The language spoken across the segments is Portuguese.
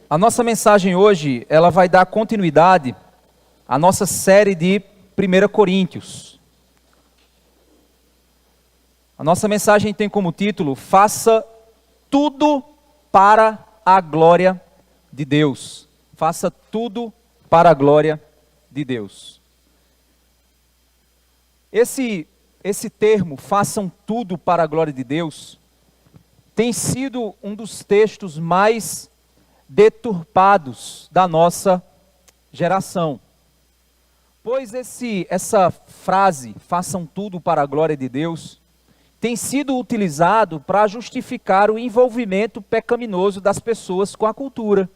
A nossa mensagem hoje, ela vai dar continuidade à nossa série de 1 Coríntios. A nossa mensagem tem como título, Faça tudo para a glória de Deus. Faça tudo para a glória de Deus. Esse termo, façam tudo para a glória de Deus, tem sido um dos textos mais deturpados da nossa geração. Pois essa frase, façam tudo para a glória de Deus, tem sido utilizado para justificar o envolvimento pecaminoso das pessoas com a cultura.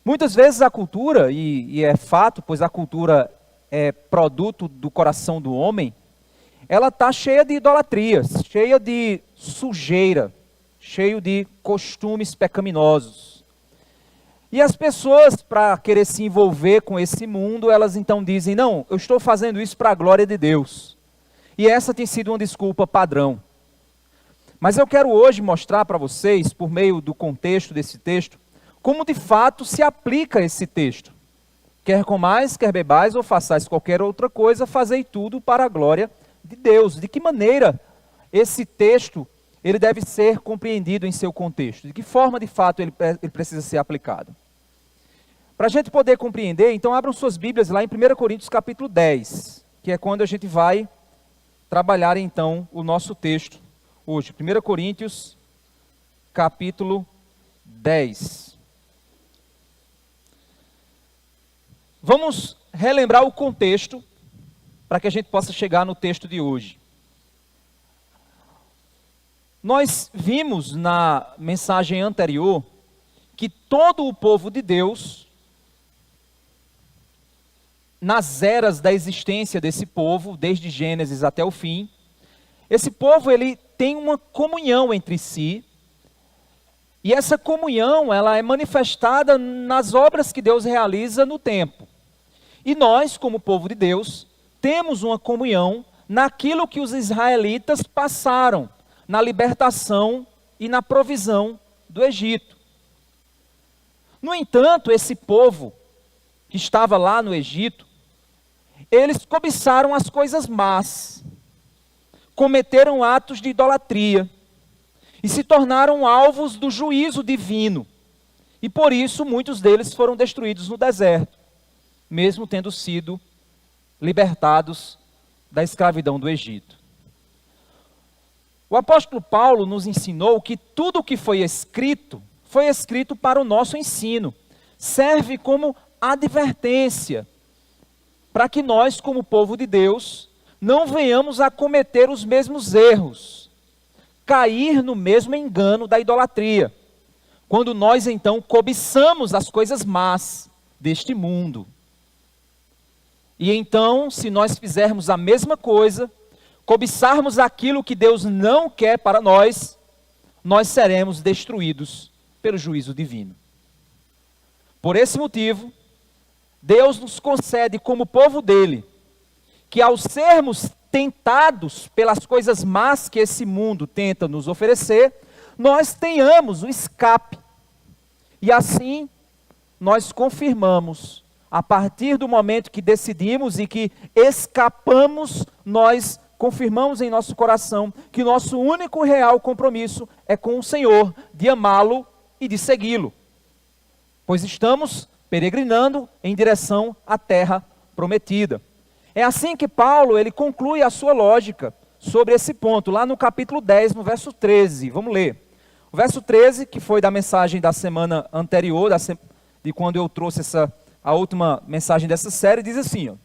Muitas vezes a cultura, e é fato, pois a cultura é produto do coração do homem, ela está cheia de idolatrias, cheia de sujeira, cheio de costumes pecaminosos. E as pessoas, para querer se envolver com esse mundo, elas então dizem, não, eu estou fazendo isso para a glória de Deus. E essa tem sido uma desculpa padrão. Mas eu quero hoje mostrar para vocês, por meio do contexto desse texto, como de fato se aplica esse texto. Quer comais, quer bebais ou façais qualquer outra coisa, fazei tudo para a glória de Deus. De que maneira esse texto ele deve ser compreendido em seu contexto? De que forma, de fato, ele precisa ser aplicado? Para a gente poder compreender, então abram suas Bíblias lá em 1 Coríntios capítulo 10, que é quando a gente vai trabalhar então o nosso texto hoje. 1 Coríntios capítulo 10. Vamos relembrar o contexto para que a gente possa chegar no texto de hoje. Nós vimos na mensagem anterior que todo o povo de Deus, nas eras da existência desse povo, desde Gênesis até o fim, esse povo ele tem uma comunhão entre si, e essa comunhão ela é manifestada nas obras que Deus realiza no tempo. E nós, como povo de Deus, temos uma comunhão naquilo que os israelitas passaram, na libertação e na provisão do Egito. No entanto, esse povo que estava lá no Egito, eles cobiçaram as coisas más, cometeram atos de idolatria e se tornaram alvos do juízo divino. E por isso muitos deles foram destruídos no deserto, mesmo tendo sido libertados da escravidão do Egito. O apóstolo Paulo nos ensinou que tudo o que foi escrito para o nosso ensino. Serve como advertência, para que nós, como povo de Deus, não venhamos a cometer os mesmos erros, cair no mesmo engano da idolatria, quando nós então cobiçamos as coisas más deste mundo. E então, se nós fizermos a mesma coisa, cobiçarmos aquilo que Deus não quer para nós, nós seremos destruídos pelo juízo divino. Por esse motivo, Deus nos concede como povo dele, que ao sermos tentados pelas coisas más que esse mundo tenta nos oferecer, nós tenhamos o escape. E assim, nós confirmamos, a partir do momento que decidimos e que escapamos, nós confirmamos em nosso coração que nosso único real compromisso é com o Senhor, de amá-lo e de segui-lo. Pois estamos peregrinando em direção à terra prometida. É assim que Paulo ele conclui a sua lógica sobre esse ponto, lá no capítulo 10, no verso 13. Vamos ler. O verso 13, que foi da mensagem da semana anterior, de quando eu trouxe a última mensagem dessa série, diz assim, ó: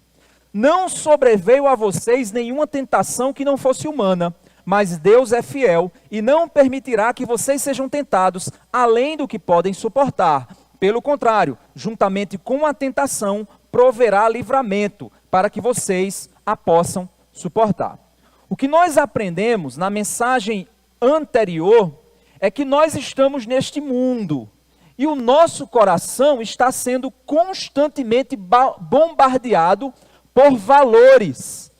não sobreveio a vocês nenhuma tentação que não fosse humana, mas Deus é fiel e não permitirá que vocês sejam tentados além do que podem suportar. Pelo contrário, juntamente com a tentação, proverá livramento para que vocês a possam suportar. O que nós aprendemos na mensagem anterior é que nós estamos neste mundo e o nosso coração está sendo constantemente bombardeado por valores,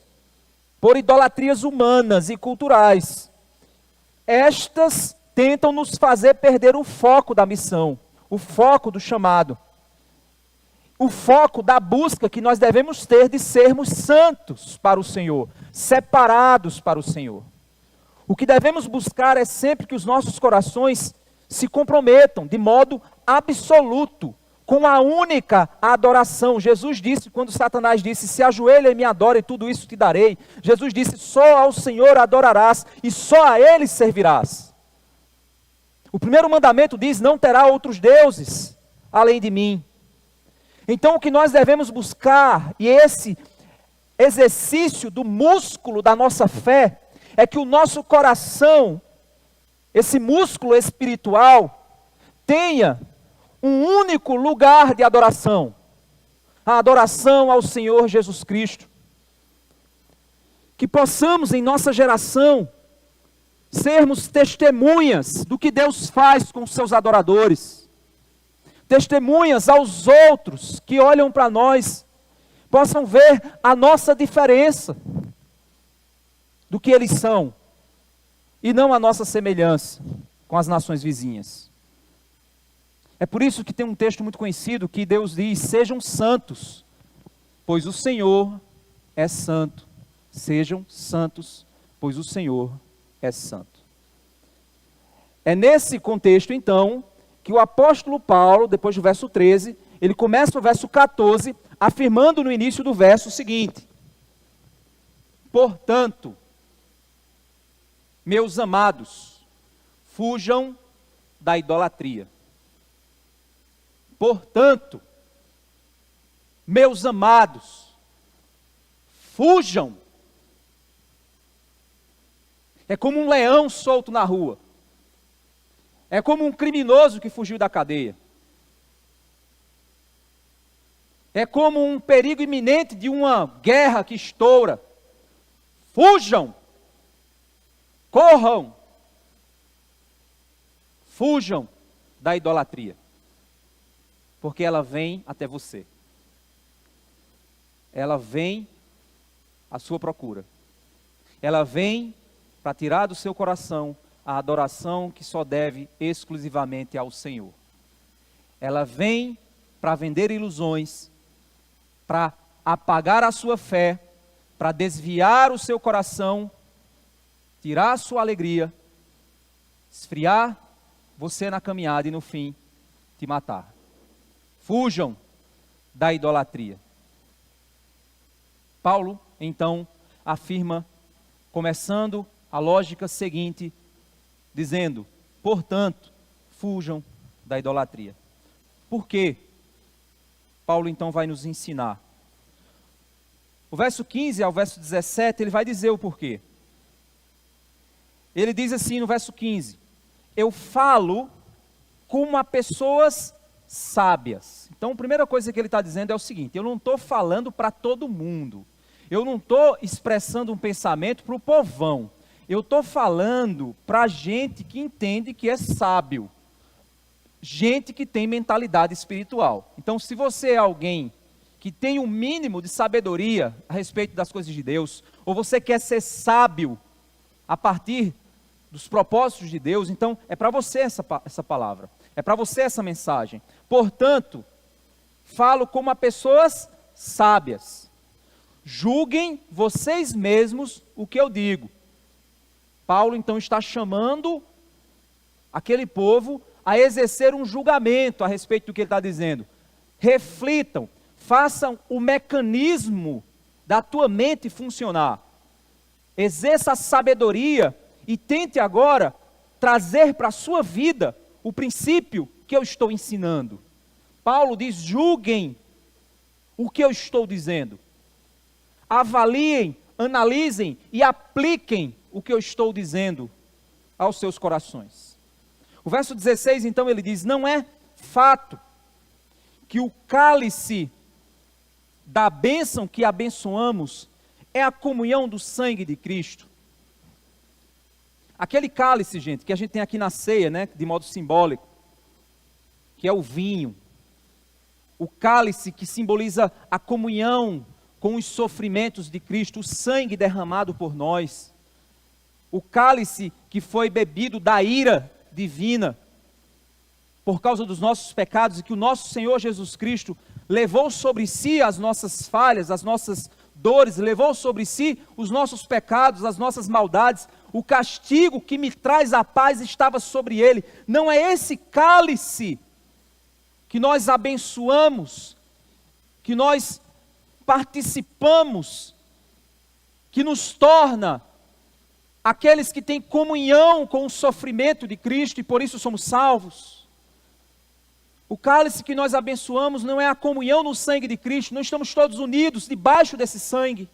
por idolatrias humanas e culturais. Estas tentam nos fazer perder o foco da missão, o foco do chamado. O foco da busca que nós devemos ter de sermos santos para o Senhor, separados para o Senhor. O que devemos buscar é sempre que os nossos corações se comprometam de modo absoluto com a única adoração. Jesus disse, quando Satanás disse, se ajoelha e me adora e tudo isso te darei. Jesus disse, só ao Senhor adorarás e só a Ele servirás. O primeiro mandamento diz, não terá outros deuses além de mim. Então o que nós devemos buscar, e esse exercício do músculo da nossa fé, é que o nosso coração, esse músculo espiritual, tenha um único lugar de adoração. A adoração ao Senhor Jesus Cristo. Que possamos em nossa geração sermos testemunhas do que Deus faz com os seus adoradores. Testemunhas aos outros que olham para nós, possam ver a nossa diferença do que eles são, e não a nossa semelhança com as nações vizinhas. É por isso que tem um texto muito conhecido que Deus diz, sejam santos, pois o Senhor é santo. Sejam santos, pois o Senhor é santo. É nesse contexto, então, que o apóstolo Paulo, depois do verso 13, ele começa o verso 14, afirmando no início do verso o seguinte: portanto, meus amados, fujam da idolatria. Portanto, meus amados, fujam. É como um leão solto na rua. É como um criminoso que fugiu da cadeia. É como um perigo iminente de uma guerra que estoura. Fujam. Corram. Fujam da idolatria. Porque ela vem até você. Ela vem à sua procura. Ela vem para tirar do seu coração a adoração que só deve exclusivamente ao Senhor. Ela vem para vender ilusões, para apagar a sua fé, para desviar o seu coração, tirar a sua alegria, esfriar você na caminhada e no fim te matar. Fujam da idolatria. Paulo, então, afirma, começando a lógica seguinte, dizendo, portanto, fujam da idolatria. Por quê? Paulo então vai nos ensinar. O verso 15 ao verso 17, ele vai dizer o porquê. Ele diz assim no verso 15, eu falo como a pessoas sábias. Então a primeira coisa que ele está dizendo é o seguinte, eu não estou falando para todo mundo. Eu não estou expressando um pensamento para o povão. Eu estou falando para gente que entende que é sábio. Gente que tem mentalidade espiritual. Então, se você é alguém que tem um mínimo de sabedoria a respeito das coisas de Deus, ou você quer ser sábio a partir dos propósitos de Deus, então é para você essa palavra. É para você essa mensagem. Portanto, falo como a pessoas sábias. Julguem vocês mesmos o que eu digo. Paulo então está chamando aquele povo a exercer um julgamento a respeito do que ele está dizendo. Reflitam, façam o mecanismo da tua mente funcionar. Exerça a sabedoria e tente agora trazer para a sua vida o princípio que eu estou ensinando. Paulo diz, julguem o que eu estou dizendo. Avaliem, analisem e apliquem o que eu estou dizendo aos seus corações. O verso 16, então, ele diz, não é fato que o cálice da bênção que abençoamos é a comunhão do sangue de Cristo. Aquele cálice, gente, que a gente tem aqui na ceia, né, de modo simbólico, que é o vinho. O cálice que simboliza a comunhão com os sofrimentos de Cristo, o sangue derramado por nós. O cálice que foi bebido da ira divina por causa dos nossos pecados, e que o nosso Senhor Jesus Cristo levou sobre si as nossas falhas, as nossas dores, levou sobre si os nossos pecados, as nossas maldades, o castigo que me traz a paz estava sobre ele. Não é esse cálice que nós abençoamos, que nós participamos, que nos torna aqueles que têm comunhão com o sofrimento de Cristo e por isso somos salvos. O cálice que nós abençoamos não é a comunhão no sangue de Cristo, não estamos todos unidos debaixo desse sangue.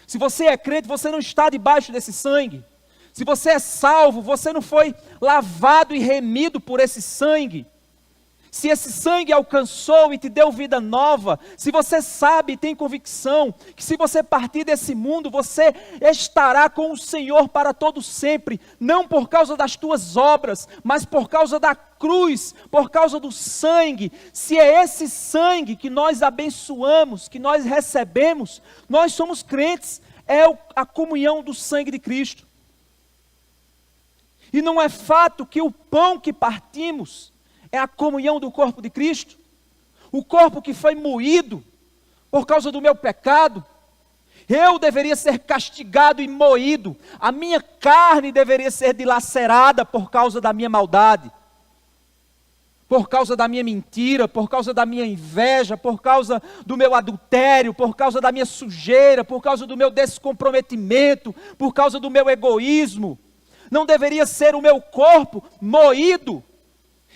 Se você é crente, você não está debaixo desse sangue. Se você é salvo, você não foi lavado e remido por esse sangue. Se esse sangue alcançou e te deu vida nova, se você sabe e tem convicção que se você partir desse mundo, você estará com o Senhor para todo sempre, não por causa das tuas obras, mas por causa da cruz, por causa do sangue. Se é esse sangue que nós abençoamos, que nós recebemos, nós somos crentes, é a comunhão do sangue de Cristo. E não é fato que o pão que partimos é a comunhão do corpo de Cristo, o corpo que foi moído por causa do meu pecado. Eu deveria ser castigado e moído, a minha carne deveria ser dilacerada por causa da minha maldade, por causa da minha mentira, por causa da minha inveja, por causa do meu adultério, por causa da minha sujeira, por causa do meu descomprometimento, por causa do meu egoísmo. Não deveria ser o meu corpo moído,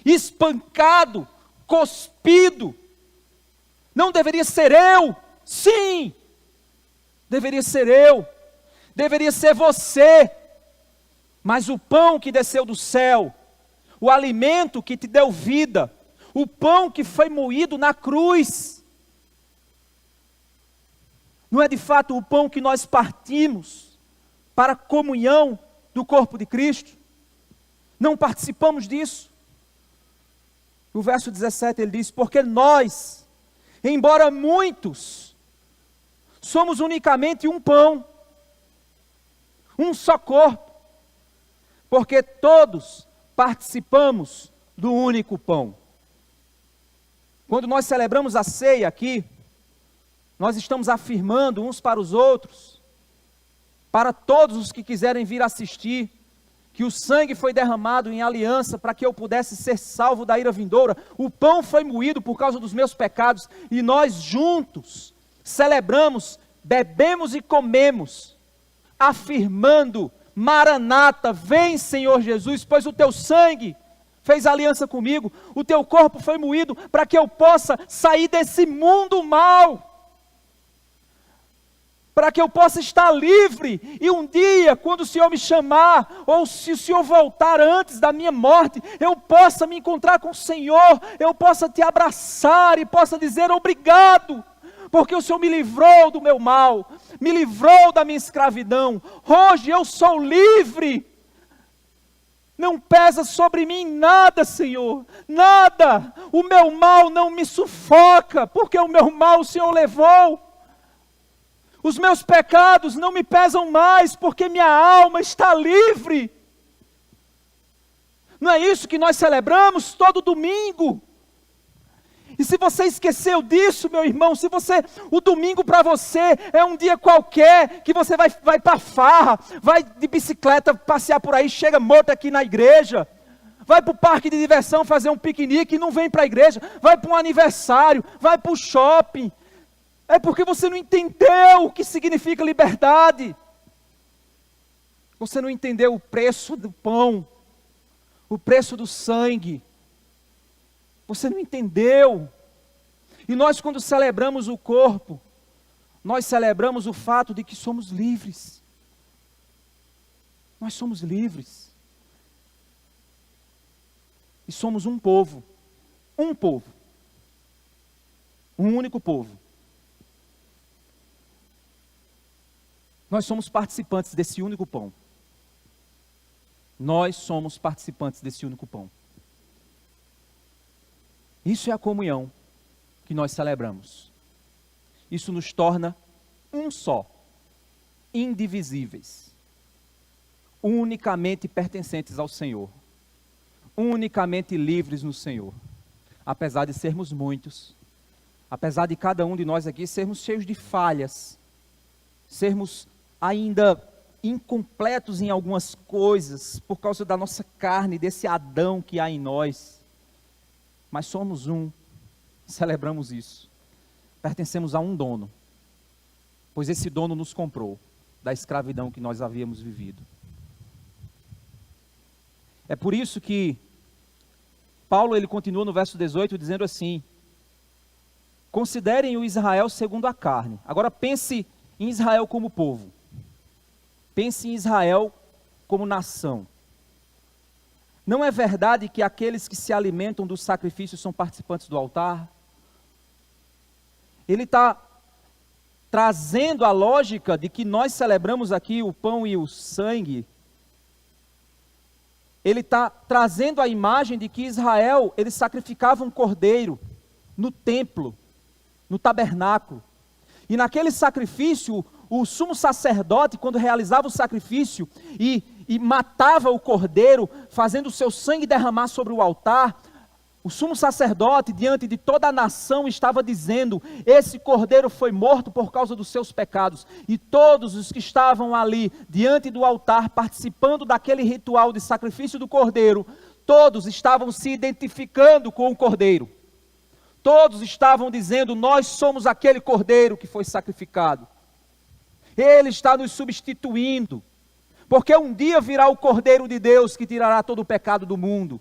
espancado, cuspido. Não deveria ser eu, sim, deveria ser eu, deveria ser você. Mas o pão que desceu do céu, o alimento que te deu vida, o pão que foi moído na cruz, não é de fato o pão que nós partimos para a comunhão do corpo de Cristo? Não participamos disso? O verso 17 ele diz: porque nós, embora muitos, somos unicamente um pão, um só corpo, porque todos participamos do único pão. Quando nós celebramos a ceia aqui, nós estamos afirmando uns para os outros, para todos os que quiserem vir assistir, que o sangue foi derramado em aliança para que eu pudesse ser salvo da ira vindoura. O pão foi moído por causa dos meus pecados, e nós juntos celebramos, bebemos e comemos, afirmando: Maranata, vem Senhor Jesus, pois o teu sangue fez aliança comigo, o teu corpo foi moído para que eu possa sair desse mundo mau, para que eu possa estar livre, e um dia, quando o Senhor me chamar, ou se o Senhor voltar antes da minha morte, eu possa me encontrar com o Senhor, eu possa te abraçar e possa dizer obrigado, porque o Senhor me livrou do meu mal, me livrou da minha escravidão. Hoje eu sou livre, não pesa sobre mim nada, Senhor, nada. O meu mal não me sufoca, porque o meu mal o Senhor levou. Os meus pecados não me pesam mais, porque minha alma está livre. Não é isso que nós celebramos todo domingo? E se você esqueceu disso, meu irmão, o domingo para você é um dia qualquer, que você vai para farra, vai de bicicleta passear por aí, chega morto aqui na igreja, vai para o parque de diversão fazer um piquenique e não vem para a igreja, vai para um aniversário, vai para o shopping, é porque você não entendeu o que significa liberdade, você não entendeu o preço do pão, o preço do sangue, você não entendeu. E nós, quando celebramos o corpo, nós celebramos o fato de que somos livres. Nós somos livres. E somos um povo. Um povo. Um único povo. Nós somos participantes desse único pão. Nós somos participantes desse único pão. Isso é a comunhão que nós celebramos. Isso nos torna um só, indivisíveis, unicamente pertencentes ao Senhor, unicamente livres no Senhor. Apesar de sermos muitos, apesar de cada um de nós aqui sermos cheios de falhas, sermos ainda incompletos em algumas coisas, por causa da nossa carne, desse Adão que há em nós, mas somos um, celebramos isso. Pertencemos a um dono, pois esse dono nos comprou da escravidão que nós havíamos vivido. É por isso que Paulo, ele continua no verso 18 dizendo assim: considerem o Israel segundo a carne. Agora pense em Israel como povo. Pense em Israel como nação. Não é verdade que aqueles que se alimentam dos sacrifícios são participantes do altar? Ele está trazendo a lógica de que nós celebramos aqui o pão e o sangue. Ele está trazendo a imagem de que Israel, eles sacrificavam um cordeiro no templo, no tabernáculo. E naquele sacrifício, o sumo sacerdote, quando realizava o sacrifício e matava o cordeiro, fazendo o seu sangue derramar sobre o altar, o sumo sacerdote, diante de toda a nação, estava dizendo: esse cordeiro foi morto por causa dos seus pecados. E todos os que estavam ali, diante do altar, participando daquele ritual de sacrifício do cordeiro, todos estavam se identificando com o cordeiro. Todos estavam dizendo: nós somos aquele cordeiro que foi sacrificado. Ele está nos substituindo, porque um dia virá o Cordeiro de Deus que tirará todo o pecado do mundo.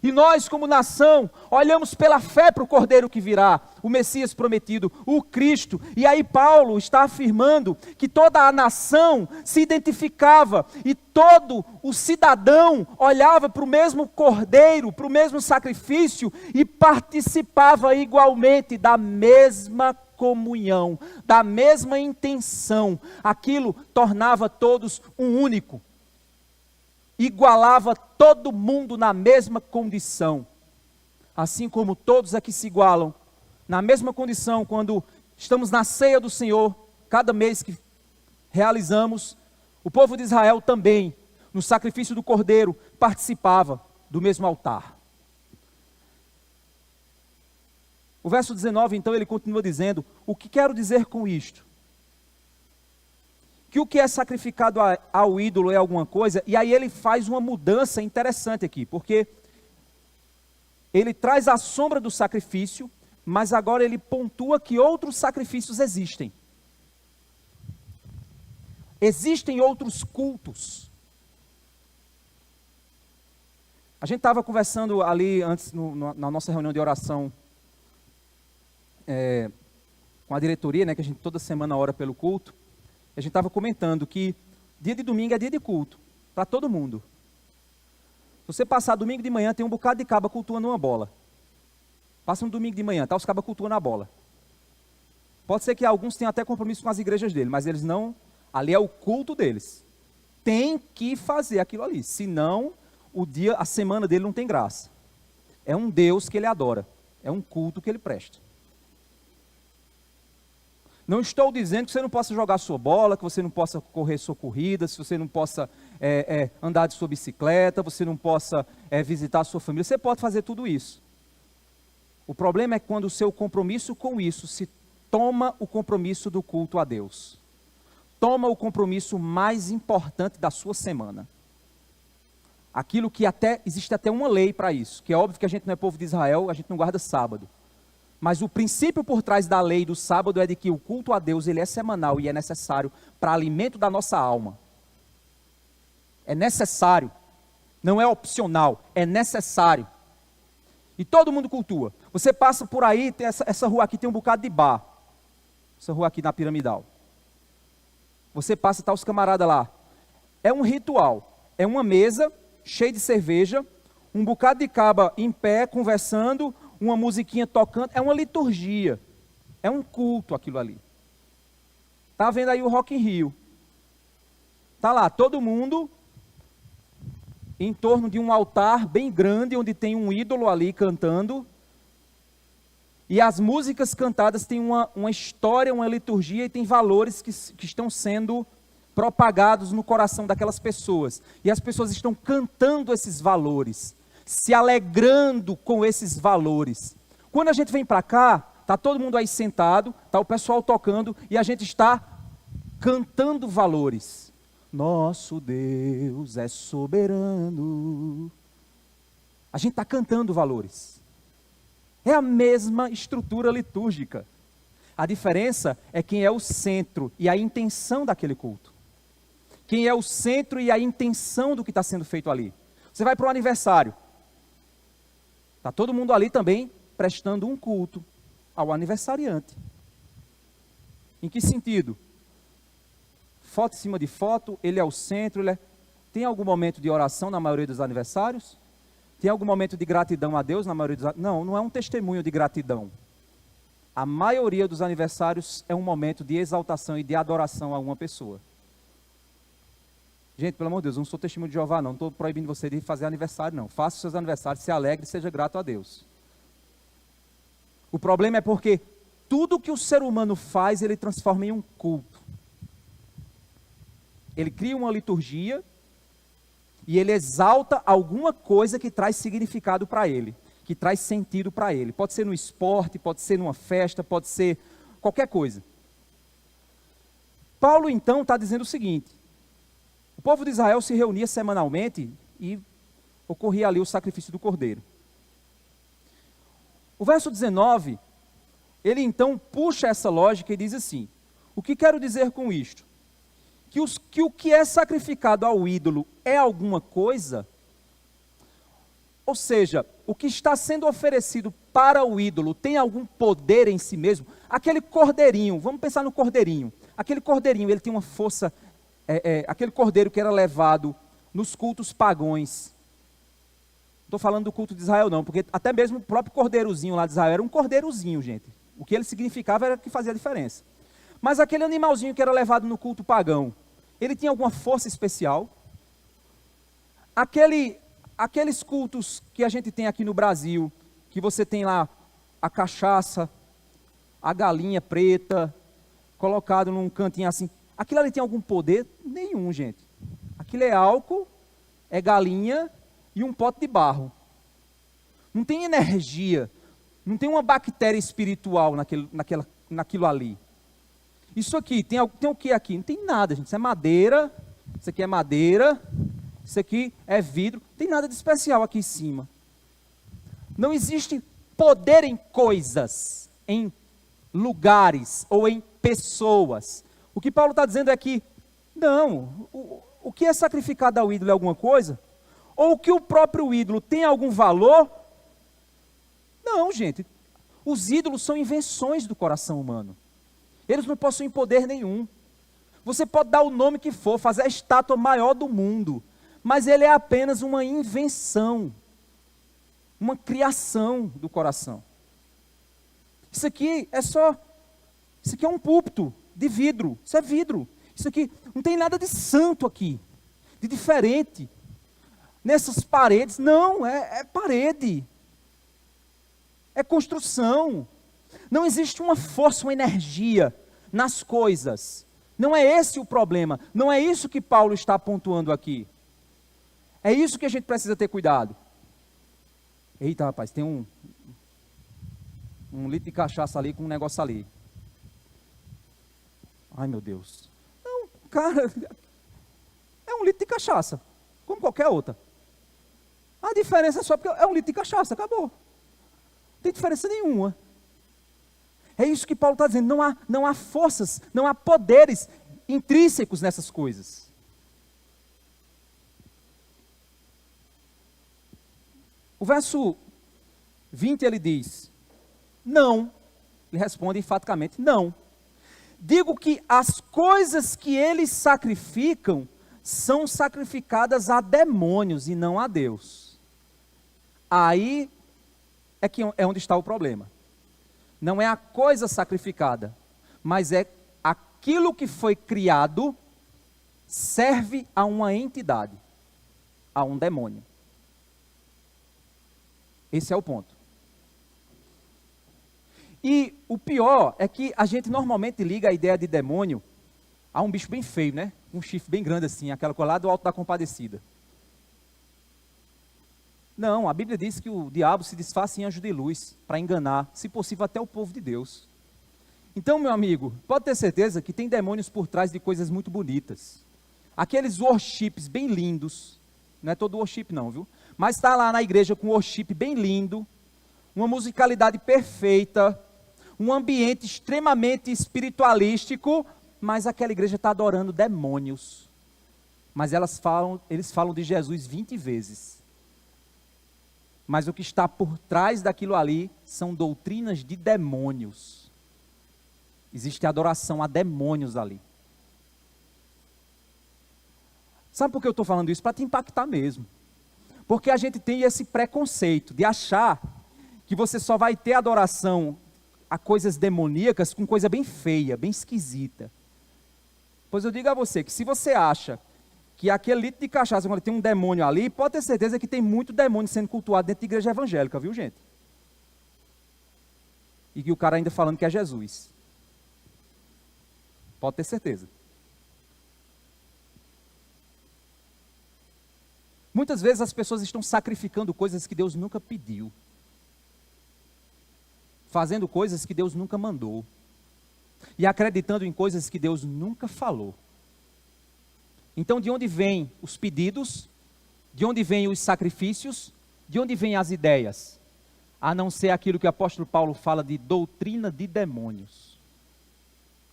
E nós, como nação, olhamos pela fé para o Cordeiro que virá, o Messias prometido, o Cristo. E aí Paulo está afirmando que toda a nação se identificava e todo o cidadão olhava para o mesmo Cordeiro, para o mesmo sacrifício e participava igualmente da mesma comunhão, da mesma intenção. Aquilo tornava todos um único. Igualava todo mundo na mesma condição, assim como todos aqui se igualam, na mesma condição quando estamos na ceia do Senhor, cada mês que realizamos, o povo de Israel também, no sacrifício do Cordeiro, participava do mesmo altar. O verso 19, então, ele continua dizendo: o que quero dizer com isto? Que o que é sacrificado ao ídolo é alguma coisa, e aí ele faz uma mudança interessante aqui, porque ele traz a sombra do sacrifício, mas agora ele pontua que outros sacrifícios existem. Existem outros cultos. A gente estava conversando ali antes, na nossa reunião de oração, com a diretoria, né, que a gente toda semana ora pelo culto. A gente estava comentando que dia de domingo é dia de culto, para todo mundo. Se você passar domingo de manhã, tem um bocado de caba cultuando uma bola. Passa um domingo de manhã, tá os cabas cultuando a bola. Pode ser que alguns tenham até compromisso com as igrejas dele, mas eles não, ali é o culto deles. Tem que fazer aquilo ali, senão a semana dele não tem graça. É um Deus que ele adora, é um culto que ele presta. Não estou dizendo que você não possa jogar sua bola, que você não possa correr sua corrida, se você não possa andar de sua bicicleta, você não possa visitar a sua família. Você pode fazer tudo isso. O problema é quando o seu compromisso com isso se toma o compromisso do culto a Deus. Toma o compromisso mais importante da sua semana. Aquilo que existe até uma lei para isso, que é óbvio que a gente não é povo de Israel, a gente não guarda sábado. Mas o princípio por trás da lei do sábado é de que o culto a Deus ele é semanal e é necessário para alimento da nossa alma. É necessário, não é opcional, é necessário. E todo mundo cultua. Você passa por aí, tem essa rua aqui tem um bocado de bar. Essa rua aqui na Piramidal. Você passa e está os camaradas lá. É um ritual, é uma mesa cheia de cerveja, um bocado de caba em pé, conversando, uma musiquinha tocando, é uma liturgia, é um culto aquilo ali. Está vendo aí o Rock in Rio? Está lá todo mundo em torno de um altar bem grande, onde tem um ídolo ali cantando, e as músicas cantadas têm uma história, uma liturgia, e tem valores que estão sendo propagados no coração daquelas pessoas, e as pessoas estão cantando esses valores, se alegrando com esses valores. Quando a gente vem para cá, está todo mundo aí sentado, está o pessoal tocando e a gente está cantando valores. Nosso Deus é soberano. A gente está cantando valores. É a mesma estrutura litúrgica. A diferença é quem é o centro e a intenção daquele culto. Quem é o centro e a intenção do que está sendo feito ali. Você vai para o aniversário. Está todo mundo ali também prestando um culto ao aniversariante. Em que sentido? Foto em cima de foto, ele é o centro, tem algum momento de oração na maioria dos aniversários? Tem algum momento de gratidão a Deus na maioria dos aniversários? Não, não é um testemunho de gratidão. A maioria dos aniversários é um momento de exaltação e de adoração a uma pessoa. Gente, pelo amor de Deus, eu não sou testemunho de Jeová não estou proibindo você de fazer aniversário não. Faça os seus aniversários, se alegre e seja grato a Deus. O problema é porque tudo que o ser humano faz, ele transforma em um culto. Ele cria uma liturgia e ele exalta alguma coisa que traz significado para ele, que traz sentido para ele. Pode ser no esporte, pode ser numa festa, pode ser qualquer coisa. Paulo então está dizendo o seguinte: o povo de Israel se reunia semanalmente e ocorria ali o sacrifício do cordeiro. O verso 19, ele então puxa essa lógica e diz assim: o que quero dizer com isto? Que o que é sacrificado ao ídolo é alguma coisa, ou seja, o que está sendo oferecido para o ídolo tem algum poder em si mesmo. Aquele cordeirinho, vamos pensar no cordeirinho, aquele cordeirinho, ele tem uma força, aquele cordeiro que era levado nos cultos pagões. Não estou falando do culto de Israel não, porque até mesmo o próprio cordeirozinho lá de Israel era um cordeirozinho, gente. O que ele significava era o que fazia a diferença. Mas aquele animalzinho que era levado no culto pagão, ele tinha alguma força especial? Aqueles cultos que a gente tem aqui no Brasil, que você tem lá a cachaça, a galinha preta, colocado num cantinho assim, aquilo ali tem algum poder? Nenhum, gente. Aquilo é álcool, é galinha e um pote de barro. Não tem energia, não tem uma bactéria espiritual naquilo ali. Isso aqui, tem o que aqui? Não tem nada, gente. Isso é madeira, isso aqui é madeira, isso aqui é vidro. Não tem nada de especial aqui em cima. Não existe poder em coisas, em lugares ou em pessoas. O que Paulo está dizendo é que, não, o que é sacrificado ao ídolo é alguma coisa? Ou que o próprio ídolo tem algum valor? Não, gente. Os ídolos são invenções do coração humano. Eles não possuem poder nenhum. Você pode dar o nome que for, fazer a estátua maior do mundo, mas ele é apenas uma invenção, uma criação do coração. Isso aqui é um púlpito de vidro, isso é vidro. Isso aqui não tem nada de santo aqui, de diferente. Nessas paredes, não, é parede, é construção. Não existe uma força, uma energia nas coisas. Não é esse o problema. Não é isso que Paulo está pontuando aqui. É isso que a gente precisa ter cuidado. Eita, rapaz, tem um litro de cachaça ali com um negócio ali. Ai, meu Deus. Não, cara, é um litro de cachaça, como qualquer outra. A diferença é só porque é um litro de cachaça, acabou. Não tem diferença nenhuma. É isso que Paulo está dizendo, não há forças, não há poderes intrínsecos nessas coisas. O verso 20 ele diz, não, ele responde enfaticamente, não. Digo que as coisas que eles sacrificam são sacrificadas a demônios e não a Deus. Aí é onde está o problema. Não é a coisa sacrificada, mas é aquilo que foi criado serve a uma entidade, a um demônio. Esse é o ponto. E o pior é que a gente normalmente liga a ideia de demônio a um bicho bem feio, né? Um chifre bem grande assim, aquela coisa lá do Alto da Compadecida. Não, a Bíblia diz que o diabo se disfarça em anjo de luz para enganar, se possível, até o povo de Deus. Então, meu amigo, pode ter certeza que tem demônios por trás de coisas muito bonitas. Aqueles worships bem lindos, não é todo worship não, viu? Mas está lá na igreja com um worship bem lindo, uma musicalidade perfeita, um ambiente extremamente espiritualístico, mas aquela igreja está adorando demônios. Mas eles falam de Jesus 20 vezes. Mas o que está por trás daquilo ali são doutrinas de demônios. Existe adoração a demônios ali. Sabe por que eu estou falando isso? Para te impactar mesmo. Porque a gente tem esse preconceito de achar que você só vai ter adoração a coisas demoníacas com coisa bem feia, bem esquisita. Pois eu digo a você que se você acha que aquele litro de cachaça, quando tem um demônio ali, pode ter certeza que tem muito demônio sendo cultuado dentro da igreja evangélica, viu, gente? E que o cara ainda falando que é Jesus. Pode ter certeza. Muitas vezes as pessoas estão sacrificando coisas que Deus nunca pediu. Fazendo coisas que Deus nunca mandou. E acreditando em coisas que Deus nunca falou. Então, de onde vêm os pedidos? De onde vêm os sacrifícios? De onde vêm as ideias? A não ser aquilo que o apóstolo Paulo fala de doutrina de demônios.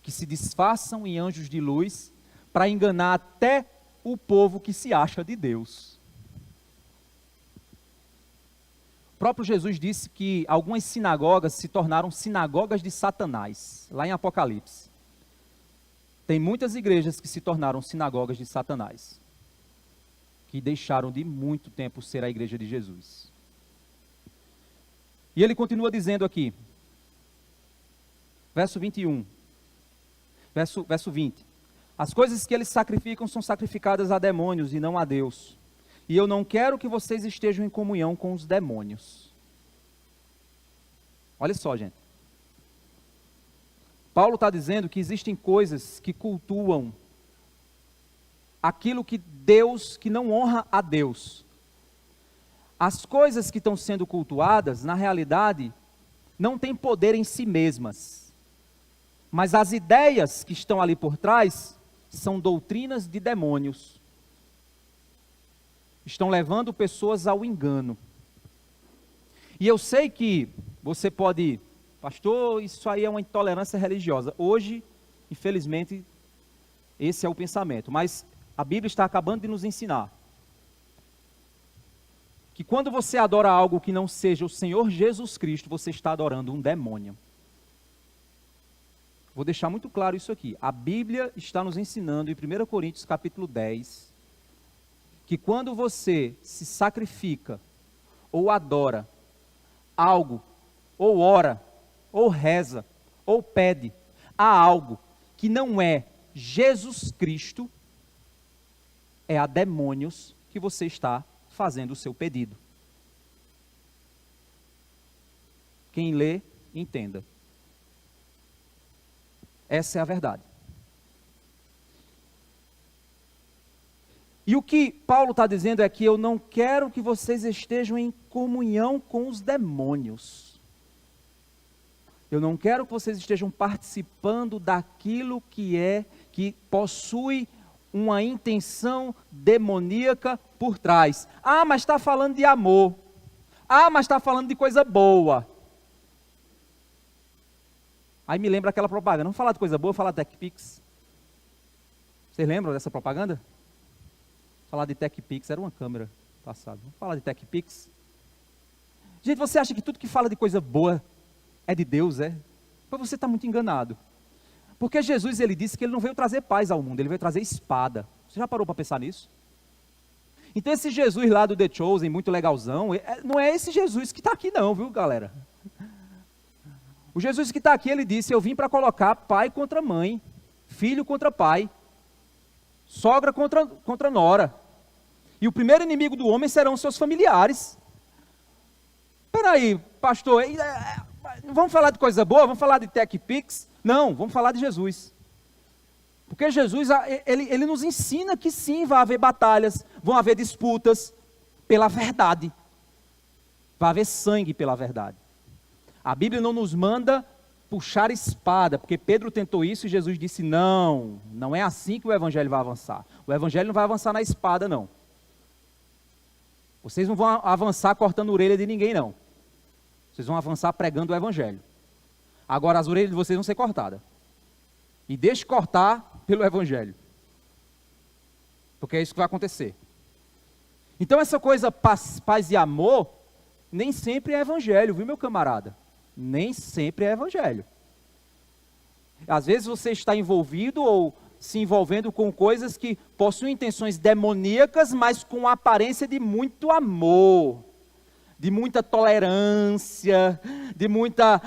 Que se disfarçam em anjos de luz para enganar até o povo que se acha de Deus. O próprio Jesus disse que algumas sinagogas se tornaram sinagogas de Satanás, lá em Apocalipse. Tem muitas igrejas que se tornaram sinagogas de Satanás, que deixaram de muito tempo ser a igreja de Jesus. E ele continua dizendo aqui, verso 21, verso 20. As coisas que eles sacrificam são sacrificadas a demônios e não a Deus. E eu não quero que vocês estejam em comunhão com os demônios. Olha só, gente. Paulo está dizendo que existem coisas que cultuam aquilo que não honra a Deus. As coisas que estão sendo cultuadas, na realidade, não têm poder em si mesmas. Mas as ideias que estão ali por trás são doutrinas de demônios. Estão levando pessoas ao engano. E eu sei que você pode, pastor, isso aí é uma intolerância religiosa. Hoje, infelizmente, esse é o pensamento. Mas a Bíblia está acabando de nos ensinar que quando você adora algo que não seja o Senhor Jesus Cristo, você está adorando um demônio. Vou deixar muito claro isso aqui. A Bíblia está nos ensinando em 1 Coríntios capítulo 10, que quando você se sacrifica, ou adora algo, ou ora, ou reza, ou pede a algo que não é Jesus Cristo, é a demônios que você está fazendo o seu pedido. Quem lê, entenda. Essa é a verdade. E o que Paulo está dizendo é que eu não quero que vocês estejam em comunhão com os demônios. Eu não quero que vocês estejam participando daquilo que possui uma intenção demoníaca por trás. Ah, mas está falando de amor. Ah, mas está falando de coisa boa. Aí me lembra aquela propaganda. Vamos falar de coisa boa, vamos falar de TechPix. Vocês lembram dessa propaganda? Falar de TechPix, era uma câmera passada. Vamos falar de TechPix. Gente, você acha que tudo que fala de coisa boa é de Deus, é? Pois você está muito enganado. Porque Jesus, ele disse que ele não veio trazer paz ao mundo, ele veio trazer espada. Você já parou para pensar nisso? Então esse Jesus lá do The Chosen, muito legalzão, não é esse Jesus que está aqui não, viu, galera? O Jesus que está aqui, ele disse, eu vim para colocar pai contra mãe, filho contra pai, sogra contra nora. E o primeiro inimigo do homem serão seus familiares. Espera aí, pastor, vamos falar de coisa boa? Vamos falar de TechPix? Não, vamos falar de Jesus. Porque Jesus, ele nos ensina que sim, vai haver batalhas, vão haver disputas pela verdade. Vai haver sangue pela verdade. A Bíblia não nos manda puxar espada, porque Pedro tentou isso e Jesus disse, não, não é assim que o evangelho vai avançar. O evangelho não vai avançar na espada, não. Vocês não vão avançar cortando a orelha de ninguém, não. Vocês vão avançar pregando o evangelho. Agora as orelhas de vocês vão ser cortadas. E deixe cortar pelo evangelho. Porque é isso que vai acontecer. Então essa coisa paz e amor, nem sempre é evangelho, viu, meu camarada? Nem sempre é evangelho. Às vezes você está envolvido ou se envolvendo com coisas que possuem intenções demoníacas, mas com a aparência de muito amor, de muita tolerância, de muita,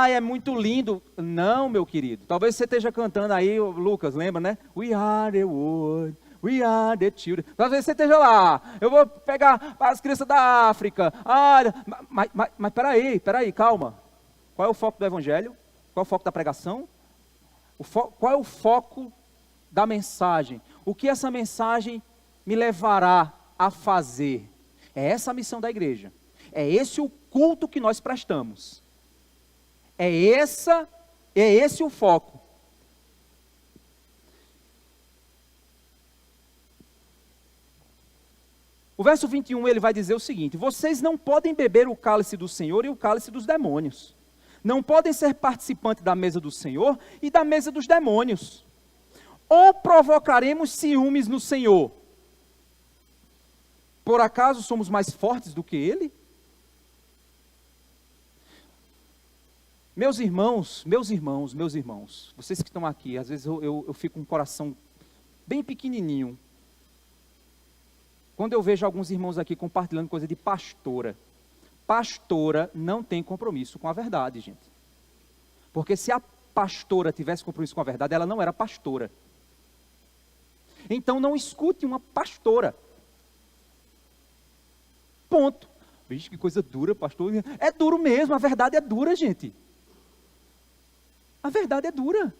é muito lindo. Não, meu querido. Talvez você esteja cantando aí, Lucas, lembra, né? We are the world. We are the children. Talvez você esteja lá, eu vou pegar as crianças da África. Mas peraí, calma. Qual é o foco do evangelho? Qual é o foco da pregação? Qual é o foco da mensagem? O que essa mensagem me levará a fazer? É essa a missão da igreja. É esse o culto que nós prestamos. É esse o foco. O verso 21 ele vai dizer o seguinte: vocês não podem beber o cálice do Senhor e o cálice dos demônios. Não podem ser participantes da mesa do Senhor e da mesa dos demônios. Ou provocaremos ciúmes no Senhor? Por acaso somos mais fortes do que Ele? Meus irmãos, vocês que estão aqui, às vezes eu fico com um coração bem pequenininho, quando eu vejo alguns irmãos aqui compartilhando coisa de pastora. Pastora não tem compromisso com a verdade, gente. Porque se a pastora tivesse compromisso com a verdade, ela não era pastora. Então não escute uma pastora. Ponto. Vixe, que coisa dura, pastor. É duro mesmo, a verdade é dura, gente. A verdade é dura.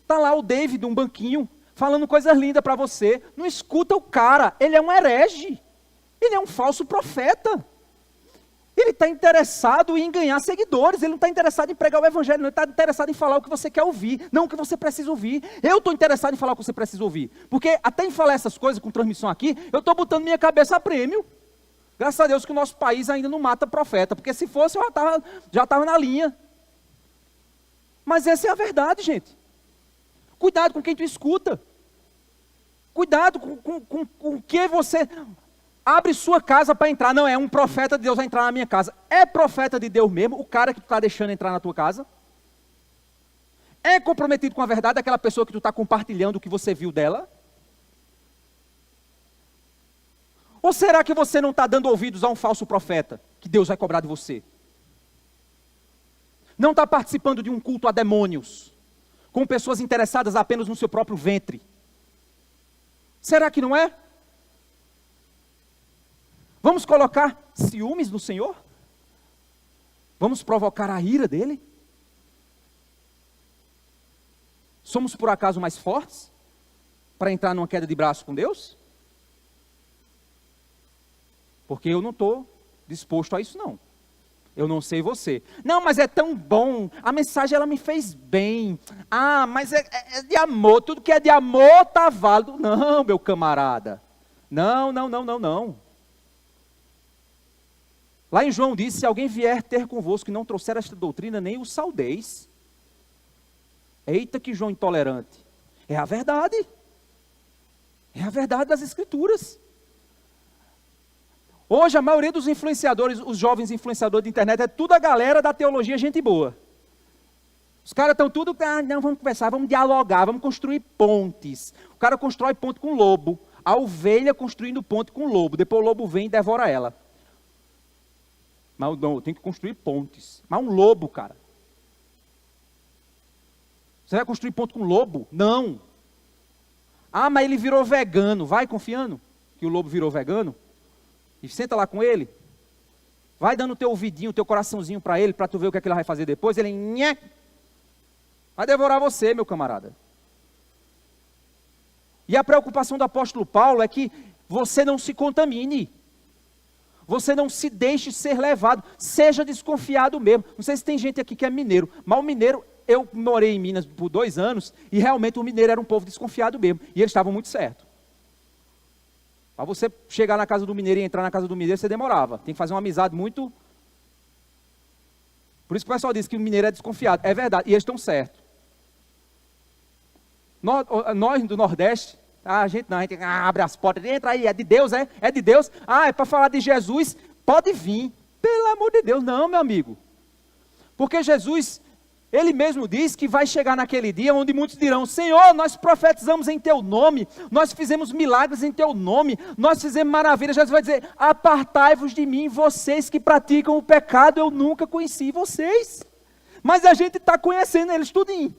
Está lá o David, um banquinho, falando coisas lindas para você. Não escuta o cara, ele é um herege. Ele é um falso profeta. Ele está interessado em ganhar seguidores, ele não está interessado em pregar o evangelho, não está interessado em falar o que você quer ouvir, não o que você precisa ouvir. Eu estou interessado em falar o que você precisa ouvir, porque até em falar essas coisas com transmissão aqui, eu estou botando minha cabeça a prêmio. Graças a Deus que o nosso país ainda não mata profeta, porque se fosse eu já estava na linha. Mas essa é a verdade, gente. Cuidado com quem tu escuta. Cuidado com o que você... Abre sua casa para entrar. Não, é um profeta de Deus vai entrar na minha casa. É profeta de Deus mesmo, o cara que tu está deixando entrar na tua casa? É comprometido com a verdade aquela pessoa que tu está compartilhando o que você viu dela? Ou será que você não está dando ouvidos a um falso profeta, que Deus vai cobrar de você? Não está participando de um culto a demônios, com pessoas interessadas apenas no seu próprio ventre? Será que não é? Vamos colocar ciúmes no Senhor? Vamos provocar a ira dele? Somos por acaso mais fortes para entrar numa queda de braço com Deus? Porque eu não estou disposto a isso não. Eu não sei você. Não, mas é tão bom, a mensagem ela me fez bem. Mas é de amor, tudo que é de amor está válido. Não, meu camarada. Não. Lá em João diz, se alguém vier ter convosco e não trouxer esta doutrina, nem o saudeis. Eita que João intolerante. É a verdade. É a verdade das Escrituras. Hoje a maioria dos influenciadores, os jovens influenciadores de internet, é tudo a galera da teologia gente boa. Os caras estão tudo, não, vamos conversar, vamos dialogar, vamos construir pontes. O cara constrói ponte com lobo, a ovelha construindo ponte com lobo, depois o lobo vem e devora ela. Mas não, tem que construir pontes. Mas um lobo, cara. Você vai construir ponte com lobo? Não. Mas ele virou vegano. Vai confiando que o lobo virou vegano? E senta lá com ele. Vai dando o teu ouvidinho, o teu coraçãozinho para ele, para tu ver o que é que ele vai fazer depois. Ele vai devorar você, meu camarada. E a preocupação do apóstolo Paulo é que você não se contamine. Você não se deixe ser levado. Seja desconfiado mesmo. Não sei se tem gente aqui que é mineiro. Mas o mineiro, eu morei em Minas por 2 anos. E realmente o mineiro era um povo desconfiado mesmo. E eles estavam muito certos. Para você chegar na casa do mineiro e entrar na casa do mineiro, você demorava. Tem que fazer uma amizade muito... Por isso que o pessoal diz que o mineiro é desconfiado. É verdade. E eles estão certos. Nós do Nordeste... a gente abre as portas, entra aí, é de Deus, é? É de Deus? É para falar de Jesus, pode vir. Pelo amor de Deus, não, meu amigo. Porque Jesus, Ele mesmo diz que vai chegar naquele dia onde muitos dirão, Senhor, nós profetizamos em Teu nome, nós fizemos milagres em Teu nome, nós fizemos maravilhas. Jesus vai dizer, apartai-vos de mim, vocês que praticam o pecado, eu nunca conheci vocês. Mas a gente está conhecendo eles tudinho.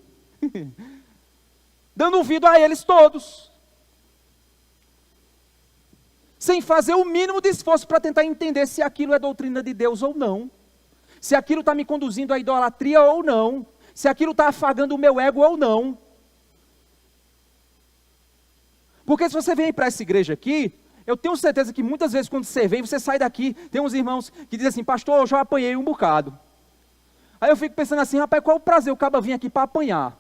Dando ouvido a eles todos. Sem fazer o mínimo de esforço para tentar entender se aquilo é doutrina de Deus ou não. Se aquilo está me conduzindo à idolatria ou não. Se aquilo está afagando o meu ego ou não. Porque se você vem para essa igreja aqui, eu tenho certeza que muitas vezes quando você vem, você sai daqui, tem uns irmãos que dizem assim, pastor, eu já apanhei um bocado. Aí eu fico pensando assim, rapaz, qual é o prazer o cara vir aqui para apanhar?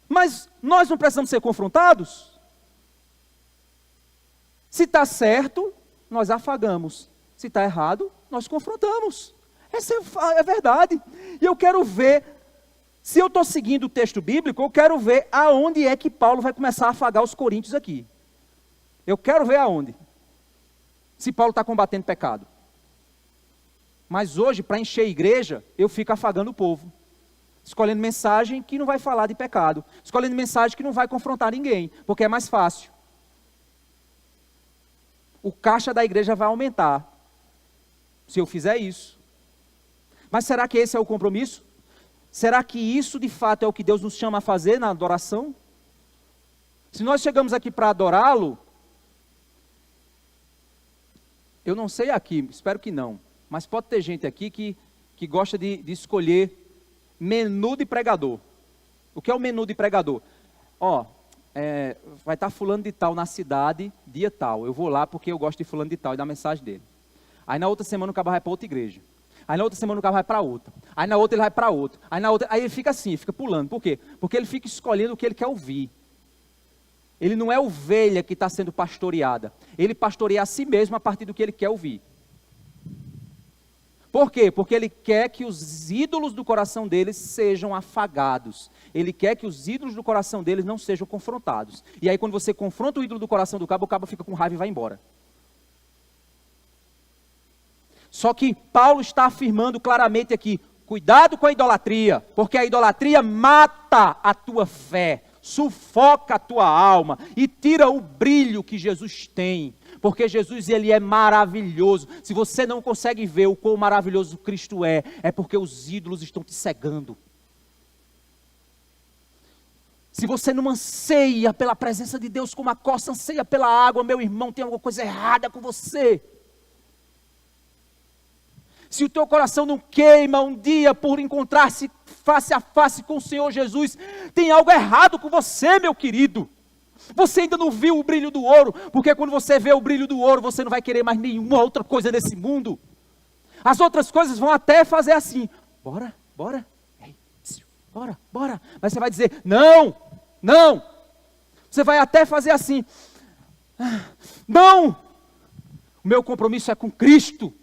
Mas nós não precisamos ser confrontados? Se está certo, nós afagamos. Se está errado, nós confrontamos. Essa é a verdade. E eu quero ver, se eu estou seguindo o texto bíblico, eu quero ver aonde é que Paulo vai começar a afagar os coríntios aqui. Eu quero ver aonde. Se Paulo está combatendo pecado. Mas hoje, para encher a igreja, eu fico afagando o povo. Escolhendo mensagem que não vai falar de pecado. Escolhendo mensagem que não vai confrontar ninguém, porque é mais fácil. O caixa da igreja vai aumentar, se eu fizer isso. Mas será que esse é o compromisso? Será que isso de fato é o que Deus nos chama a fazer na adoração? Se nós chegamos aqui para adorá-lo, eu não sei aqui, espero que não, mas pode ter gente aqui que gosta de escolher menu de pregador. O que é o menu de pregador? Vai estar fulano de tal na cidade, dia tal. Eu vou lá porque eu gosto de fulano de tal e da mensagem dele. Aí na outra semana o cara vai para outra igreja. Aí na outra semana o cara vai para outra. Aí na outra ele vai para outra. Aí ele fica assim, fica pulando. Por quê? Porque ele fica escolhendo o que ele quer ouvir. Ele não é ovelha que está sendo pastoreada. Ele pastoreia a si mesmo a partir do que ele quer ouvir. Por quê? Porque ele quer que os ídolos do coração deles sejam afagados. Ele quer que os ídolos do coração deles não sejam confrontados. E aí quando você confronta o ídolo do coração do cabo, o cabo fica com raiva e vai embora. Só que Paulo está afirmando claramente aqui, cuidado com a idolatria, porque a idolatria mata a tua fé, sufoca a tua alma e tira o brilho que Jesus tem. Porque Jesus, ele é maravilhoso. Se você não consegue ver o quão maravilhoso Cristo é porque os ídolos estão te cegando. Se você não anseia pela presença de Deus como a coça anseia pela água, meu irmão, tem alguma coisa errada com você. Se o teu coração não queima um dia por encontrar-se face a face com o Senhor Jesus, tem algo errado com você, meu querido. Você ainda não viu o brilho do ouro, porque quando você vê o brilho do ouro, você não vai querer mais nenhuma outra coisa nesse mundo. As outras coisas vão até fazer assim, bora, bora. Mas você vai dizer, não. Você vai até fazer assim, não. O meu compromisso é com Cristo.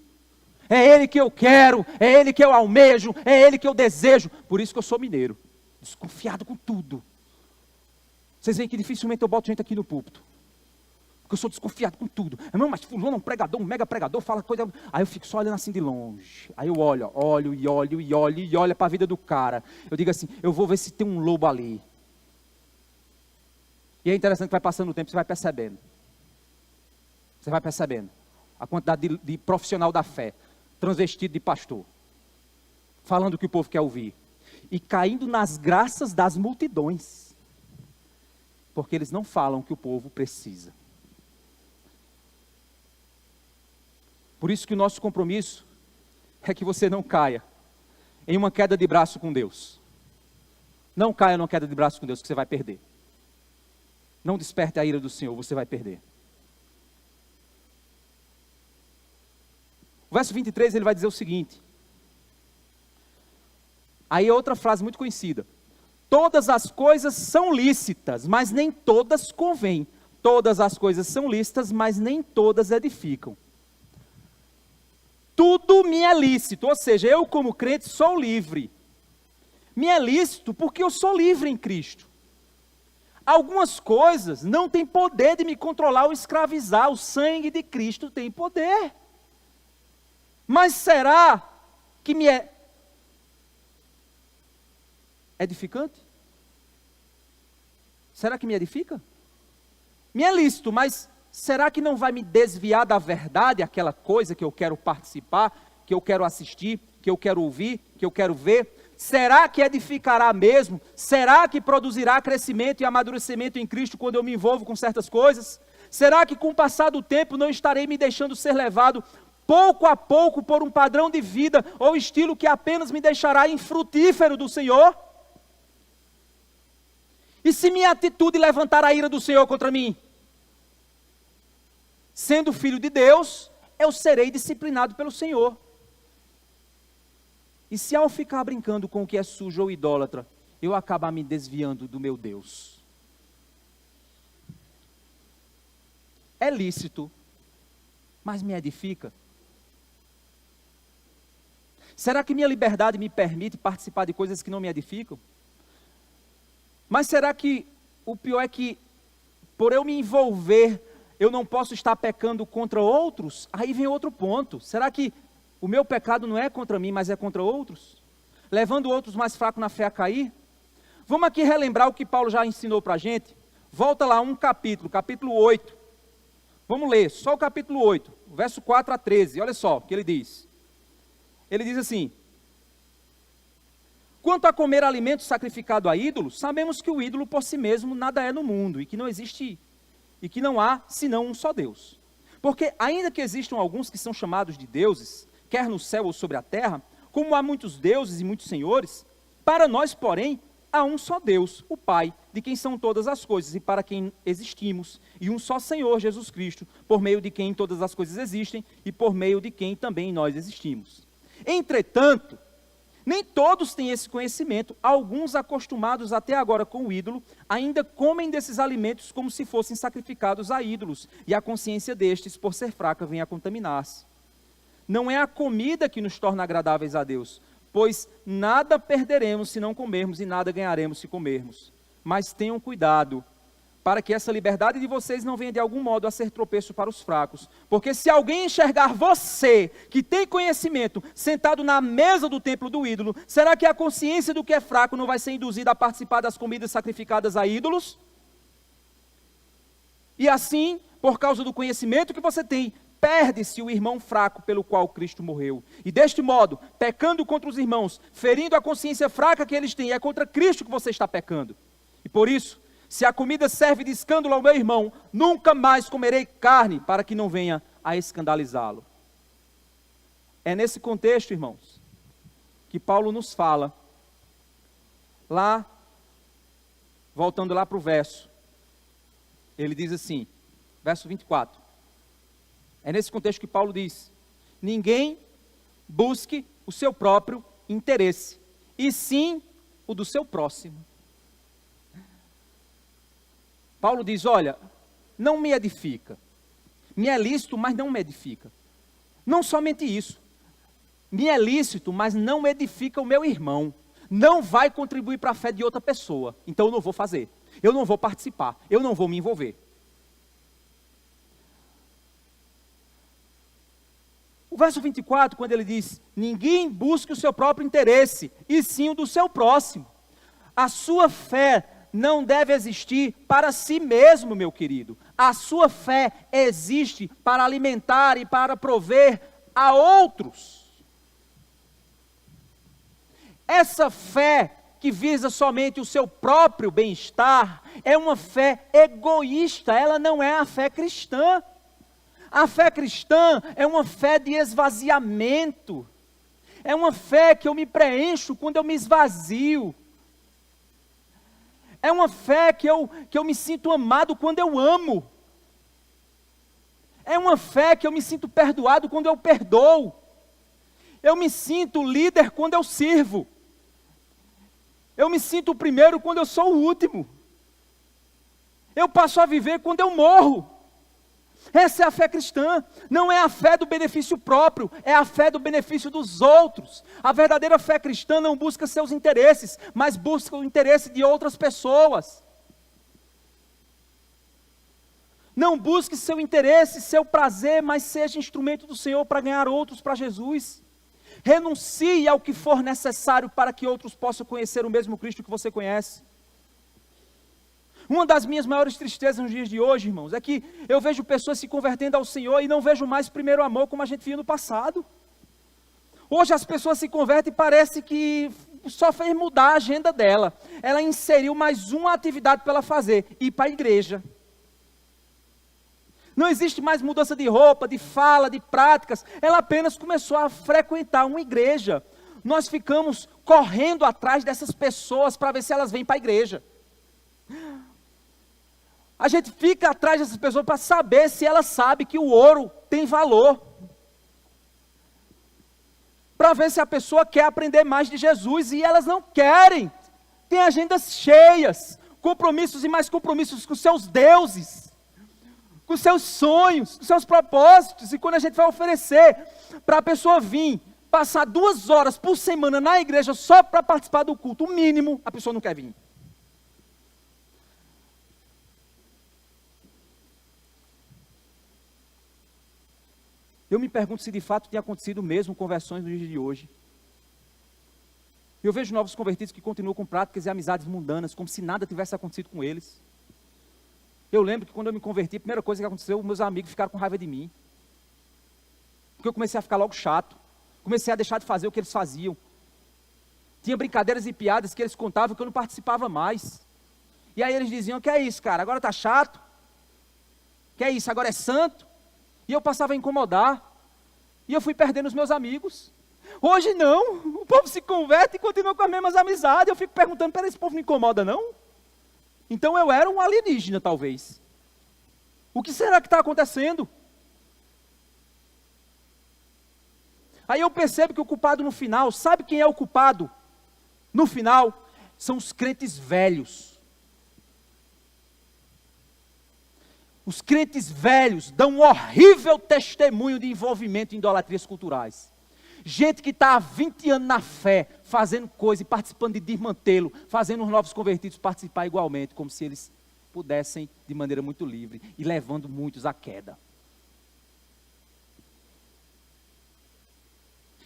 É Ele que eu quero, é Ele que eu almejo, é Ele que eu desejo. Por isso que eu sou mineiro, desconfiado com tudo. Vocês veem que dificilmente eu boto gente aqui no púlpito. Porque eu sou desconfiado com tudo. Não, mas fulano é um pregador, um mega pregador, fala coisa... Aí eu fico só olhando assim de longe. Aí eu olho para a vida do cara. Eu digo assim, eu vou ver se tem um lobo ali. E é interessante que vai passando o tempo, você vai percebendo. Você vai percebendo a quantidade de profissional da fé, transvestido de pastor, falando o que o povo quer ouvir. E caindo nas graças das multidões. Porque eles não falam o que o povo precisa. Por isso que o nosso compromisso é que você não caia em uma queda de braço com Deus. Não caia numa queda de braço com Deus, que você vai perder. Não desperte a ira do Senhor, você vai perder. O verso 23 ele vai dizer o seguinte. Aí é outra frase muito conhecida. Todas as coisas são lícitas, mas nem todas convêm. Todas as coisas são lícitas, mas nem todas edificam. Tudo me é lícito, ou seja, eu como crente sou livre. Me é lícito porque eu sou livre em Cristo. Algumas coisas não têm poder de me controlar ou escravizar. O sangue de Cristo tem poder. Mas será que me é edificante? Será que me edifica? Me é lícito, mas será que não vai me desviar da verdade aquela coisa que eu quero participar, que eu quero assistir, que eu quero ouvir, que eu quero ver? Será que edificará mesmo? Será que produzirá crescimento e amadurecimento em Cristo quando eu me envolvo com certas coisas? Será que com o passar do tempo não estarei me deixando ser levado pouco a pouco por um padrão de vida ou estilo que apenas me deixará infrutífero do Senhor? E se minha atitude levantar a ira do Senhor contra mim? Sendo filho de Deus, eu serei disciplinado pelo Senhor. E se ao ficar brincando com o que é sujo ou idólatra, eu acabar me desviando do meu Deus? É lícito, mas me edifica? Será que minha liberdade me permite participar de coisas que não me edificam? Mas será que o pior é que, por eu me envolver, eu não posso estar pecando contra outros? Aí vem outro ponto. Será que o meu pecado não é contra mim, mas é contra outros? Levando outros mais fracos na fé a cair? Vamos aqui relembrar o que Paulo já ensinou para a gente? Volta lá um capítulo 8. Vamos ler, só o capítulo 8, verso 4 a 13. Olha só o que ele diz. Ele diz assim: quanto a comer alimento sacrificado a ídolos, sabemos que o ídolo por si mesmo nada é no mundo, e que não existe, e que não há senão um só Deus. Porque ainda que existam alguns que são chamados de deuses, quer no céu ou sobre a terra, como há muitos deuses e muitos senhores, para nós, porém, há um só Deus, o Pai, de quem são todas as coisas e para quem existimos, e um só Senhor, Jesus Cristo, por meio de quem todas as coisas existem e por meio de quem também nós existimos. Entretanto, nem todos têm esse conhecimento. Alguns, acostumados até agora com o ídolo, ainda comem desses alimentos como se fossem sacrificados a ídolos, e a consciência destes, por ser fraca, vem a contaminar-se. Não é a comida que nos torna agradáveis a Deus, pois nada perderemos se não comermos e nada ganharemos se comermos. Mas tenham cuidado, para que essa liberdade de vocês não venha de algum modo a ser tropeço para os fracos. Porque se alguém enxergar você, que tem conhecimento, sentado na mesa do templo do ídolo, será que a consciência do que é fraco não vai ser induzida a participar das comidas sacrificadas a ídolos? E assim, por causa do conhecimento que você tem, perde-se o irmão fraco pelo qual Cristo morreu. E deste modo, pecando contra os irmãos, ferindo a consciência fraca que eles têm, é contra Cristo que você está pecando. E por isso, se a comida serve de escândalo ao meu irmão, nunca mais comerei carne, para que não venha a escandalizá-lo. É nesse contexto, irmãos, que Paulo nos fala, lá, voltando lá para o verso, ele diz assim, verso 24, é nesse contexto que Paulo diz: ninguém busque o seu próprio interesse, e sim o do seu próximo. Paulo diz: olha, não me edifica, me é lícito, mas não me edifica. Não somente isso, me é lícito, mas não edifica o meu irmão, não vai contribuir para a fé de outra pessoa, então eu não vou fazer, eu não vou participar, eu não vou me envolver. O verso 24, quando ele diz: ninguém busque o seu próprio interesse, e sim o do seu próximo. A sua fé não deve existir para si mesmo, meu querido. A sua fé existe para alimentar e para prover a outros. Essa fé que visa somente o seu próprio bem-estar é uma fé egoísta, ela não é a fé cristã. A fé cristã é uma fé de esvaziamento, é uma fé que eu me preencho quando eu me esvazio, é uma fé que eu me sinto amado quando eu amo, é uma fé que eu me sinto perdoado quando eu perdoo, Eu me sinto líder quando eu sirvo. Eu me sinto o primeiro quando eu sou o último. Eu passo a viver quando eu morro. Essa é a fé cristã. Não é a fé do benefício próprio, é a fé do benefício dos outros. A verdadeira fé cristã não busca seus interesses, mas busca o interesse de outras pessoas. Não busque seu interesse, seu prazer, mas seja instrumento do Senhor para ganhar outros para Jesus. Renuncie ao que for necessário para que outros possam conhecer o mesmo Cristo que você conhece. Uma das minhas maiores tristezas nos dias de hoje, irmãos, é que eu vejo pessoas se convertendo ao Senhor e não vejo mais primeiro amor como a gente via no passado. Hoje as pessoas se convertem e parece que só fez mudar a agenda dela. Ela inseriu mais uma atividade para ela fazer, ir para a igreja. Não existe mais mudança de roupa, de fala, de práticas. Ela apenas começou a frequentar uma igreja. Nós ficamos correndo atrás dessas pessoas para ver se elas vêm para a igreja. A gente fica atrás dessas pessoas para saber se elas sabem que o ouro tem valor. Para ver se a pessoa quer aprender mais de Jesus, e elas não querem. Tem agendas cheias, compromissos e mais compromissos com seus deuses, com seus sonhos, com seus propósitos. E quando a gente vai oferecer para a pessoa vir, passar 2 horas por semana na igreja só para participar do culto, o mínimo, a pessoa não quer vir. Eu me pergunto se de fato tem acontecido mesmo conversões no dia de hoje. Eu vejo novos convertidos que continuam com práticas e amizades mundanas, como se nada tivesse acontecido com eles. Eu lembro que quando eu me converti, a primeira coisa que aconteceu, meus amigos ficaram com raiva de mim. Porque eu comecei a ficar logo chato. Comecei a deixar de fazer o que eles faziam. Tinha brincadeiras e piadas que eles contavam que eu não participava mais. E aí eles diziam, que é isso, cara, agora tá chato? Que é isso, agora é santo? E eu passava a incomodar. E eu fui perdendo os meus amigos. Hoje não. O povo se converte e continua com as mesmas amizades. Eu fico perguntando, peraí, esse povo não incomoda não? Então eu era um alienígena talvez. O que será que está acontecendo? Aí eu percebo que o culpado no final, sabe quem é o culpado? No final, são os crentes velhos. Os crentes velhos dão um horrível testemunho de envolvimento em idolatrias culturais. Gente que está há 20 anos na fé, fazendo coisa e participando de desmantelo, fazendo os novos convertidos participar igualmente, como se eles pudessem de maneira muito livre, e levando muitos à queda.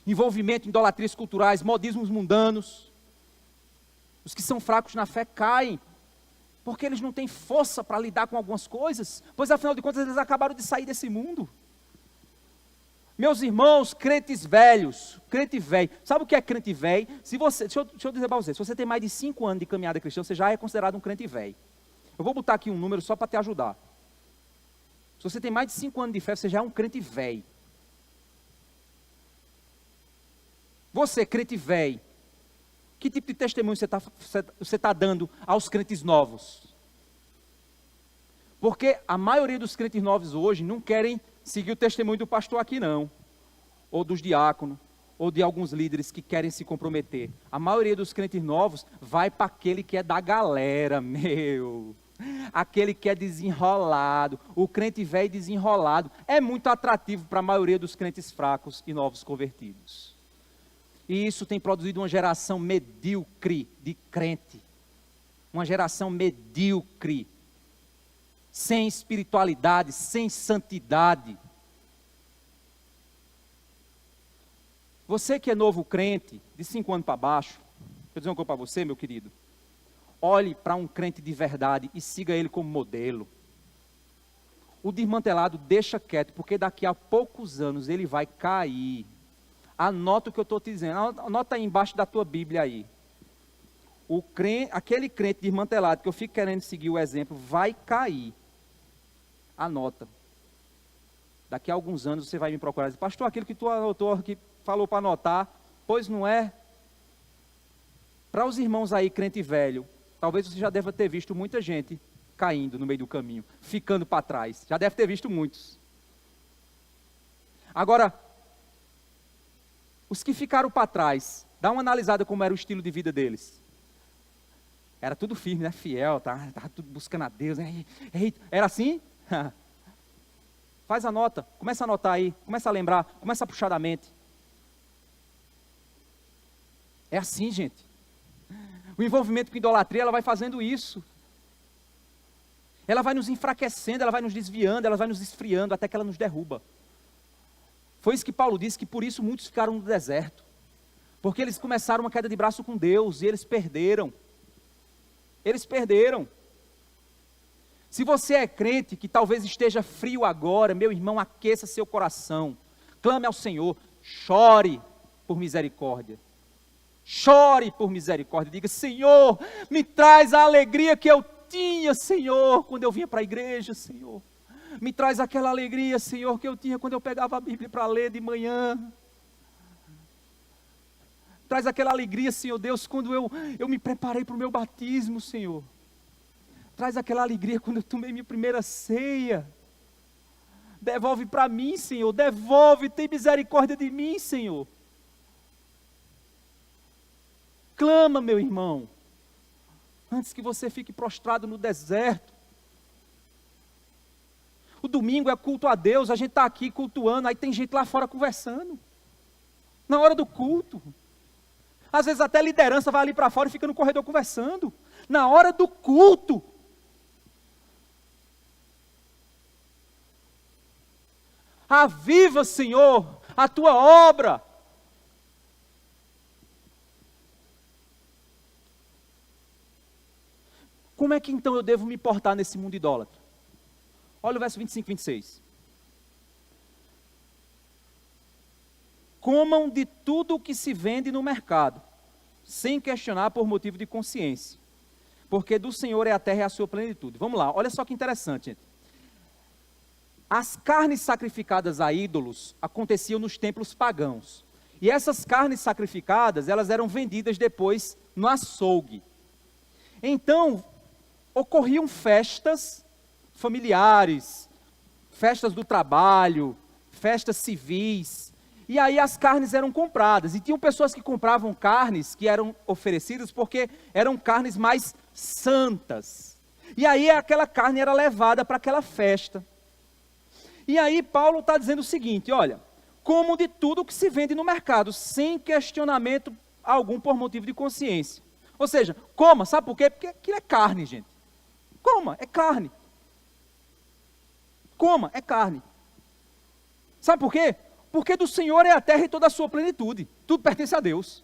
Envolvimento em idolatrias culturais, modismos mundanos. Os que são fracos na fé caem, porque eles não têm força para lidar com algumas coisas, pois afinal de contas eles acabaram de sair desse mundo. Meus irmãos, crentes velhos, crente velho, sabe o que é crente velho? Deixa eu dizer para você, se você tem mais de 5 anos de caminhada cristã, você já é considerado um crente velho. Eu vou botar aqui um número só para te ajudar. Se você tem mais de 5 anos de fé, você já é um crente velho. Você, crente velho, que tipo de testemunho você tá dando aos crentes novos? Porque a maioria dos crentes novos hoje não querem seguir o testemunho do pastor aqui não, ou dos diáconos, ou de alguns líderes que querem se comprometer. A maioria dos crentes novos vai para aquele que é da galera, aquele que é desenrolado. O crente velho desenrolado é muito atrativo para a maioria dos crentes fracos e novos convertidos. E isso tem produzido uma geração medíocre de crente. Uma geração medíocre. Sem espiritualidade, sem santidade. Você que é novo crente, de 5 anos para baixo, deixa eu dizer uma coisa para você, meu querido. Olhe para um crente de verdade e siga ele como modelo. O desmantelado deixa quieto, porque daqui a poucos anos ele vai cair. Anota o que eu estou te dizendo, anota aí embaixo da tua Bíblia aí. Aquele crente desmantelado, que eu fico querendo seguir o exemplo, vai cair. Anota. Daqui a alguns anos você vai me procurar e dizer, pastor, aquilo que tu anotou, que falou para anotar, pois não é? Para os irmãos aí, crente velho, talvez você já deva ter visto muita gente caindo no meio do caminho, ficando para trás. Já deve ter visto muitos. Agora, Os que ficaram para trás, dá uma analisada como era o estilo de vida deles. Era tudo firme, né? Fiel, tava tudo buscando a Deus. Né? Era assim? Faz a nota, começa a anotar aí, começa a lembrar, começa a puxar da mente. É assim, gente. O envolvimento com idolatria, ela vai fazendo isso. Ela vai nos enfraquecendo, ela vai nos desviando, ela vai nos esfriando, até que ela nos derruba. Foi isso que Paulo disse, que por isso muitos ficaram no deserto. Porque eles começaram uma queda de braço com Deus, e eles perderam. Eles perderam. Se você é crente, que talvez esteja frio agora, meu irmão, aqueça seu coração. Clame ao Senhor, chore por misericórdia. Chore por misericórdia, diga: Senhor, me traz a alegria que eu tinha, Senhor, quando eu vinha para a igreja, Senhor. Me traz aquela alegria, Senhor, que eu tinha quando eu pegava a Bíblia para ler de manhã. Traz aquela alegria, Senhor Deus, quando eu me preparei para o meu batismo, Senhor. Traz aquela alegria quando eu tomei minha primeira ceia. Devolve para mim, Senhor, devolve, tem misericórdia de mim, Senhor. Clama, meu irmão, antes que você fique prostrado no deserto. O domingo é culto a Deus, a gente está aqui cultuando, aí tem gente lá fora conversando. Na hora do culto. Às vezes até a liderança vai ali para fora e fica no corredor conversando. Na hora do culto. Aviva, Senhor, a tua obra. Como é que então eu devo me portar nesse mundo idólatra? Olha o verso 25 e 26. Comam de tudo o que se vende no mercado, sem questionar por motivo de consciência, porque do Senhor é a terra e a sua plenitude. Vamos lá, olha só que interessante, gente. As carnes sacrificadas a ídolos aconteciam nos templos pagãos. E essas carnes sacrificadas, elas eram vendidas depois no açougue. Então, ocorriam festas familiares, festas do trabalho, festas civis, e aí as carnes eram compradas, e tinham pessoas que compravam carnes que eram oferecidas porque eram carnes mais santas, e aí aquela carne era levada para aquela festa. E aí Paulo está dizendo o seguinte: olha, como de tudo que se vende no mercado, sem questionamento algum por motivo de consciência. Ou seja, coma, sabe por quê? Porque aquilo é carne, gente. Coma, é carne. Coma, é carne. Sabe por quê? Porque do Senhor é a terra e toda a sua plenitude. Tudo pertence a Deus.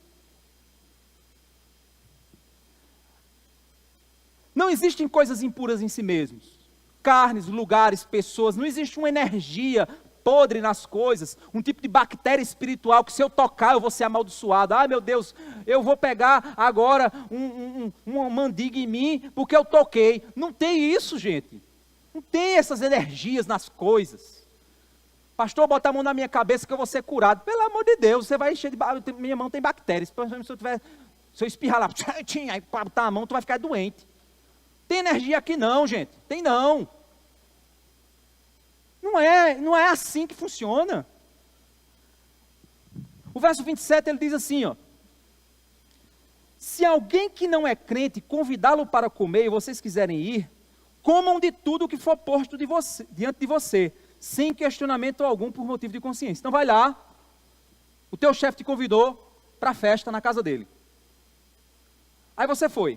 Não existem coisas impuras em si mesmos. Carnes, lugares, pessoas. Não existe uma energia podre nas coisas. Um tipo de bactéria espiritual que se eu tocar eu vou ser amaldiçoado. Ah, meu Deus, eu vou pegar agora uma mandiga em mim porque eu toquei. Não tem isso, gente. Não tem essas energias nas coisas. Pastor, bota a mão na minha cabeça que eu vou ser curado. Pelo amor de Deus, você vai encher de... Minha mão tem bactérias. Se eu espirrar lá, aí botar a mão, tu vai ficar doente. Tem energia aqui não, gente. Tem não. Não é assim que funciona. O verso 27, ele diz assim, ó. Se alguém que não é crente convidá-lo para comer e vocês quiserem ir, comam de tudo que for posto diante de você, sem questionamento algum por motivo de consciência. Então vai lá, o teu chefe te convidou para a festa na casa dele. Aí você foi.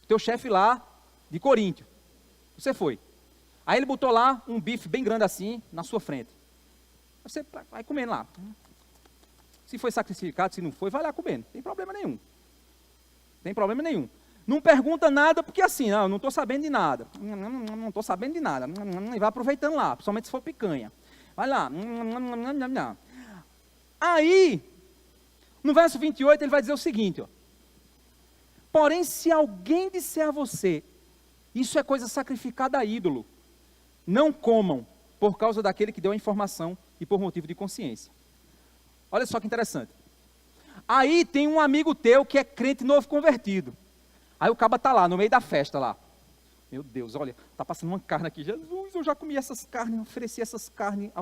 O teu chefe lá de Coríntio. Você foi. Aí ele botou lá um bife bem grande assim, na sua frente. Você vai comendo lá. Se foi sacrificado, se não foi, vai lá comendo. Não tem problema nenhum. Tem problema nenhum. Não pergunta nada, porque assim, eu não estou sabendo de nada. Não estou sabendo de nada. E vai aproveitando lá, principalmente se for picanha. Vai lá. Aí, no verso 28, ele vai dizer o seguinte, ó. Porém, se alguém disser a você, isso é coisa sacrificada a ídolo, não comam, por causa daquele que deu a informação e por motivo de consciência. Olha só que interessante. Aí tem um amigo teu que é crente novo convertido. Aí o caba está lá, no meio da festa lá. Meu Deus, olha, está passando uma carne aqui. Jesus, eu já comi essas carnes, ofereci essas carnes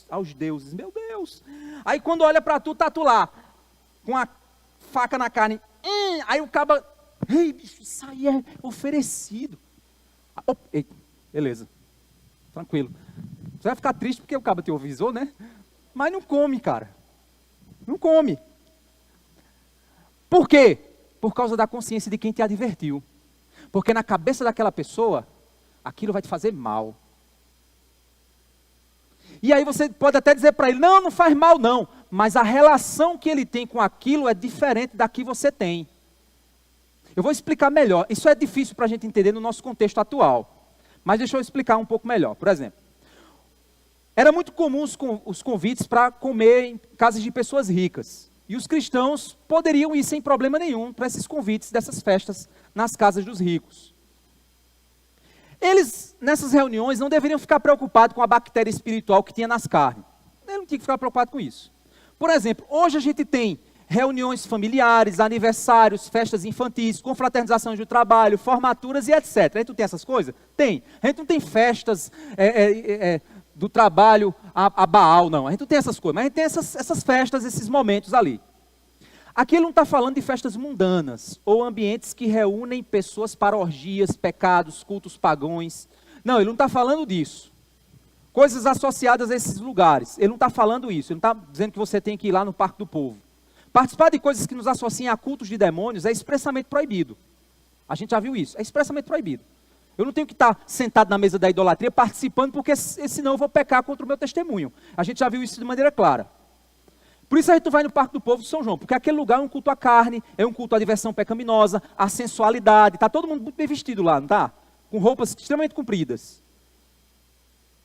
aos deuses. Meu Deus. Aí quando olha para tu, tá tu lá, com a faca na carne. Aí o caba, ei, bicho, isso aí é oferecido. Ei, beleza, tranquilo. Você vai ficar triste porque o caba te avisou, né? Mas não come, cara. Não come. Por quê? Por causa da consciência de quem te advertiu. Porque na cabeça daquela pessoa, aquilo vai te fazer mal. E aí você pode até dizer para ele, não, não faz mal não. Mas a relação que ele tem com aquilo é diferente da que você tem. Eu vou explicar melhor. Isso é difícil para a gente entender no nosso contexto atual. Mas deixa eu explicar um pouco melhor. Por exemplo, era muito comum os convites para comer em casas de pessoas ricas. E os cristãos poderiam ir sem problema nenhum para esses convites dessas festas nas casas dos ricos. Eles, nessas reuniões, não deveriam ficar preocupados com a bactéria espiritual que tinha nas carnes. Eles não tinham que ficar preocupados com isso. Por exemplo, hoje a gente tem reuniões familiares, aniversários, festas infantis, confraternizações do trabalho, formaturas e etc. A gente não tem essas coisas? Tem. A gente não tem festas do trabalho a Baal, não. A gente não tem essas coisas, mas a gente tem essas festas, esses momentos ali. Aqui ele não está falando de festas mundanas, ou ambientes que reúnem pessoas para orgias, pecados, cultos pagãos. Não, ele não está falando disso. Coisas associadas a esses lugares. Ele não está falando isso. Ele não está dizendo que você tem que ir lá no Parque do Povo. Participar de coisas que nos associam a cultos de demônios é expressamente proibido. A gente já viu isso. É expressamente proibido. Eu não tenho que estar sentado na mesa da idolatria participando, porque senão eu vou pecar contra o meu testemunho. A gente já viu isso de maneira clara. Por isso a gente vai no Parque do Povo de São João, porque aquele lugar é um culto à carne, é um culto à diversão pecaminosa, à sensualidade. Está todo mundo muito bem vestido lá, não está? Com roupas extremamente compridas.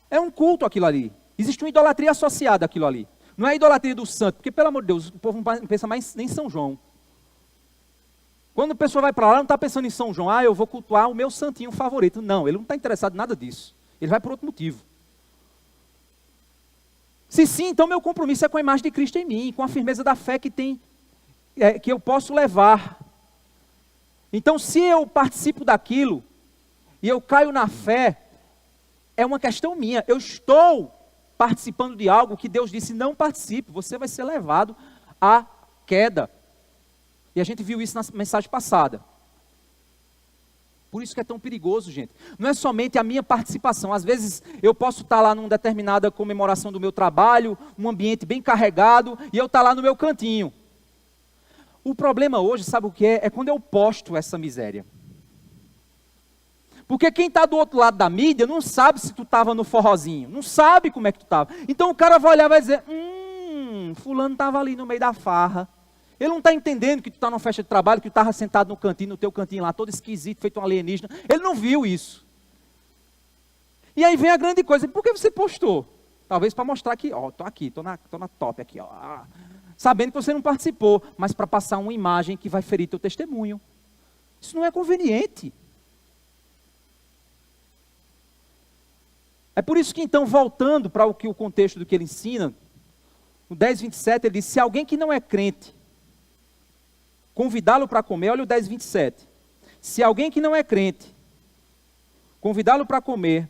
É um culto aquilo ali. Existe uma idolatria associada àquilo ali. Não é a idolatria do santo, porque pelo amor de Deus, o povo não pensa mais nem em São João. Quando a pessoa vai para lá, não está pensando em São João, eu vou cultuar o meu santinho favorito. Não, ele não está interessado em nada disso. Ele vai por outro motivo. Se sim, então meu compromisso é com a imagem de Cristo em mim, com a firmeza da fé que eu posso levar. Então, se eu participo daquilo, e eu caio na fé, é uma questão minha. Eu estou participando de algo que Deus disse, não participe, você vai ser levado à queda. E a gente viu isso na mensagem passada. Por isso que é tão perigoso, gente. Não é somente a minha participação. Às vezes eu posso estar lá numa determinada comemoração do meu trabalho, um ambiente bem carregado, e eu estar lá no meu cantinho. O problema hoje, sabe o que é? É quando eu posto essa miséria. Porque quem está do outro lado da mídia não sabe se tu estava no forrozinho. Não sabe como é que tu estava. Então o cara vai olhar e vai dizer, fulano estava ali no meio da farra. Ele não está entendendo que tu está numa festa de trabalho, que tu estava sentado no cantinho, no teu cantinho lá, todo esquisito, feito um alienígena. Ele não viu isso. E aí vem a grande coisa, por que você postou? Talvez para mostrar que, estou aqui, estou na top aqui, sabendo que você não participou, mas para passar uma imagem que vai ferir teu testemunho. Isso não é conveniente. É por isso que então, voltando para o contexto do que ele ensina, no 10:27 ele diz, se alguém que não é crente, convidá-lo para comer, olha o 10:27. Se alguém que não é crente, convidá-lo para comer,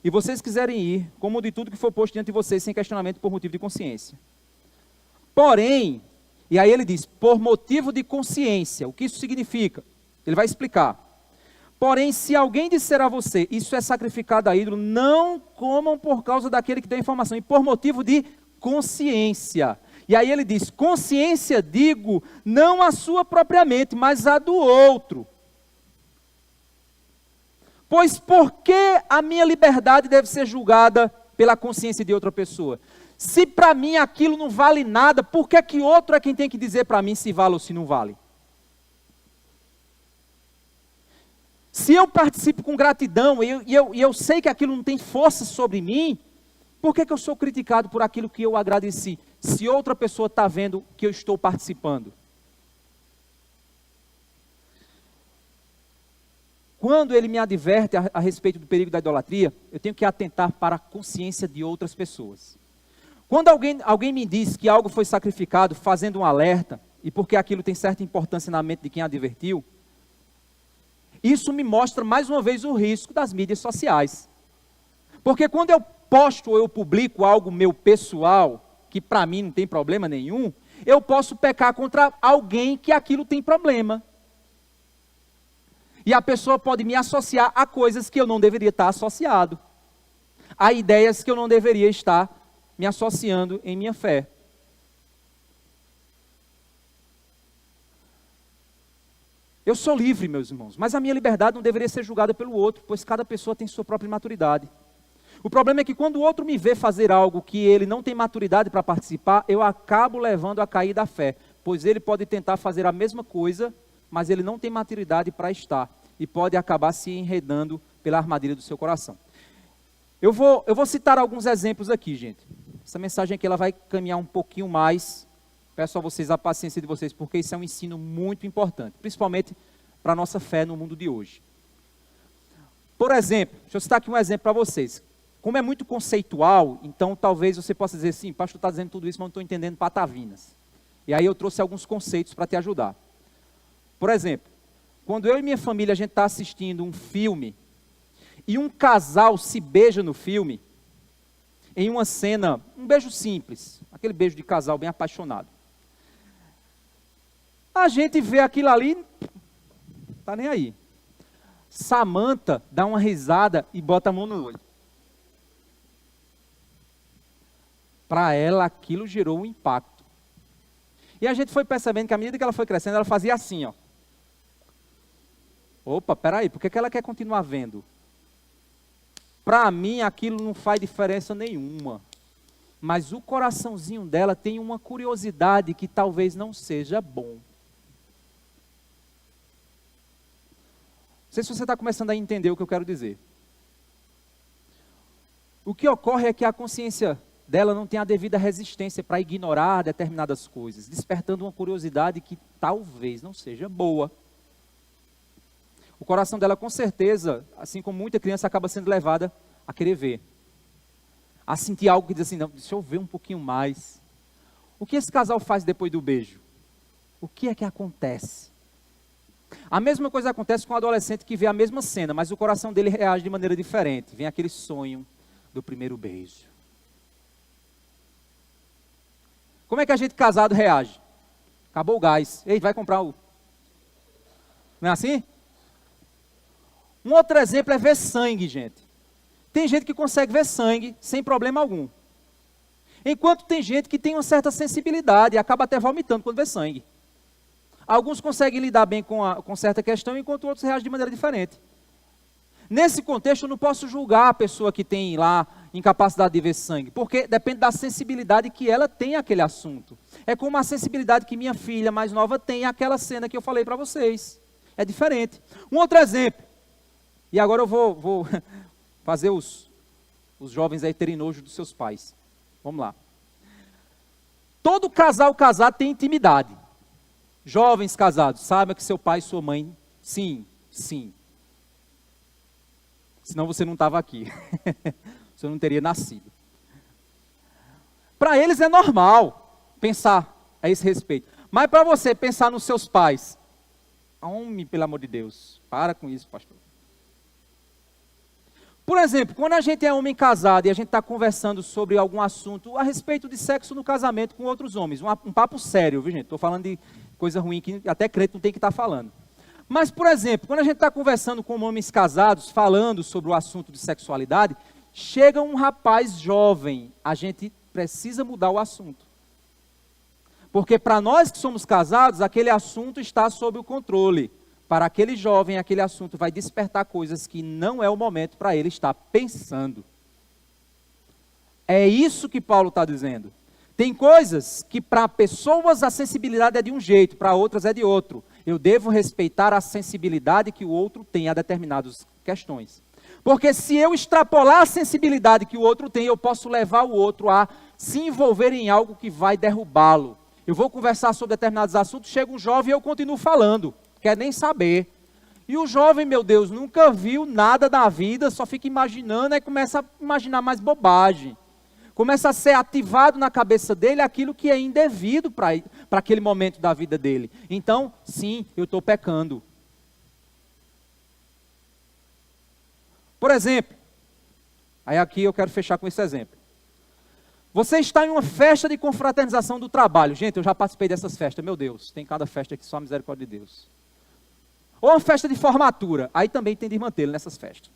e vocês quiserem ir, comam de tudo que for posto diante de vocês, sem questionamento por motivo de consciência. Porém, e aí ele diz, por motivo de consciência, o que isso significa? Ele vai explicar. Porém, se alguém disser a você, isso é sacrificado a ídolo, não comam por causa daquele que deu a informação, e por motivo de consciência. E aí ele diz, consciência digo, não a sua propriamente, mas a do outro. Pois por que a minha liberdade deve ser julgada pela consciência de outra pessoa? Se para mim aquilo não vale nada, por que que outro é quem tem que dizer para mim se vale ou se não vale? Se eu participo com gratidão e eu sei que aquilo não tem força sobre mim, por que que eu sou criticado por aquilo que eu agradeci? Se outra pessoa está vendo que eu estou participando. Quando ele me adverte a respeito do perigo da idolatria, eu tenho que atentar para a consciência de outras pessoas. Quando alguém me diz que algo foi sacrificado, fazendo um alerta, e porque aquilo tem certa importância na mente de quem advertiu, Isso me mostra mais uma vez o risco das mídias sociais. Porque quando eu posto ou eu publico algo meu pessoal, que para mim não tem problema nenhum, eu posso pecar contra alguém que aquilo tem problema. E a pessoa pode me associar a coisas que eu não deveria estar associado. A ideias que eu não deveria estar me associando em minha fé. Eu sou livre, meus irmãos, mas a minha liberdade não deveria ser julgada pelo outro, pois cada pessoa tem sua própria maturidade. O problema é que quando o outro me vê fazer algo que ele não tem maturidade para participar, eu acabo levando a cair da fé, pois ele pode tentar fazer a mesma coisa, mas ele não tem maturidade para estar, e pode acabar se enredando pela armadilha do seu coração. Eu vou citar alguns exemplos aqui, gente. Essa mensagem aqui ela vai caminhar um pouquinho mais. Peço a vocês a paciência de vocês, porque isso é um ensino muito importante, principalmente para a nossa fé no mundo de hoje. Por exemplo, deixa eu citar aqui um exemplo para vocês. Como é muito conceitual, então talvez você possa dizer assim, pastor está dizendo tudo isso, mas não estou entendendo patavinas. E aí eu trouxe alguns conceitos para te ajudar. Por exemplo, quando eu e minha família a gente está assistindo um filme, e um casal se beija no filme, em uma cena, um beijo simples, aquele beijo de casal bem apaixonado. A gente vê aquilo ali, tá nem aí. Samantha dá uma risada e bota a mão no olho. Para ela, aquilo gerou um impacto. E a gente foi percebendo que à medida que ela foi crescendo, ela fazia assim, ó. Opa, peraí, por que ela quer continuar vendo? Para mim, aquilo não faz diferença nenhuma. Mas o coraçãozinho dela tem uma curiosidade que talvez não seja bom. Não sei se você está começando a entender o que eu quero dizer. O que ocorre é que a consciência dela não tem a devida resistência para ignorar determinadas coisas, despertando uma curiosidade que talvez não seja boa. O coração dela, com certeza, assim como muita criança, acaba sendo levada a querer ver. A sentir algo que diz assim, não, deixa eu ver um pouquinho mais. O que esse casal faz depois do beijo? O que é que acontece? A mesma coisa acontece com o adolescente que vê a mesma cena, mas o coração dele reage de maneira diferente. Vem aquele sonho do primeiro beijo. Como é que a gente casado reage? Acabou o gás. Ei, vai comprar o... Não é assim? Um outro exemplo é ver sangue, gente. Tem gente que consegue ver sangue sem problema algum. Enquanto tem gente que tem uma certa sensibilidade e acaba até vomitando quando vê sangue. Alguns conseguem lidar bem com certa questão, enquanto outros reagem de maneira diferente. Nesse contexto, eu não posso julgar a pessoa que tem lá incapacidade de ver sangue, porque depende da sensibilidade que ela tem àquele assunto. É como a sensibilidade que minha filha mais nova tem àquela cena que eu falei para vocês. É diferente. Um outro exemplo. E agora eu vou fazer os jovens aí terem nojo dos seus pais. Vamos lá. Todo casal casado tem intimidade. Jovens casados, saiba que seu pai e sua mãe, sim. Senão você não estava aqui. Você não teria nascido. Para eles é normal pensar a esse respeito. Mas para você pensar nos seus pais, homem, pelo amor de Deus, para com isso, pastor. Por exemplo, quando a gente é homem casado e a gente está conversando sobre algum assunto a respeito de sexo no casamento com outros homens, um papo sério, viu gente? Estou falando de coisa ruim que até crente não tem que estar falando. Mas, por exemplo, quando a gente está conversando com homens casados, falando sobre o assunto de sexualidade, chega um rapaz jovem, a gente precisa mudar o assunto. Porque para nós que somos casados, aquele assunto está sob o controle. Para aquele jovem, aquele assunto vai despertar coisas que não é o momento para ele estar pensando. É isso que Paulo está dizendo. Tem coisas que para pessoas a sensibilidade é de um jeito, para outras é de outro. Eu devo respeitar a sensibilidade que o outro tem a determinadas questões. Porque se eu extrapolar a sensibilidade que o outro tem, eu posso levar o outro a se envolver em algo que vai derrubá-lo. Eu vou conversar sobre determinados assuntos, chega um jovem e eu continuo falando. Quer nem saber. E o jovem, meu Deus, nunca viu nada da vida, só fica imaginando, aí começa a imaginar mais bobagem. Começa a ser ativado na cabeça dele aquilo que é indevido para aquele momento da vida dele. Então, sim, eu estou pecando. Por exemplo, aí aqui eu quero fechar com esse exemplo. Você está em uma festa de confraternização do trabalho. Gente, eu já participei dessas festas, meu Deus, tem cada festa aqui, só a misericórdia de Deus. Ou uma festa de formatura, aí também tem desmantelo nessas festas.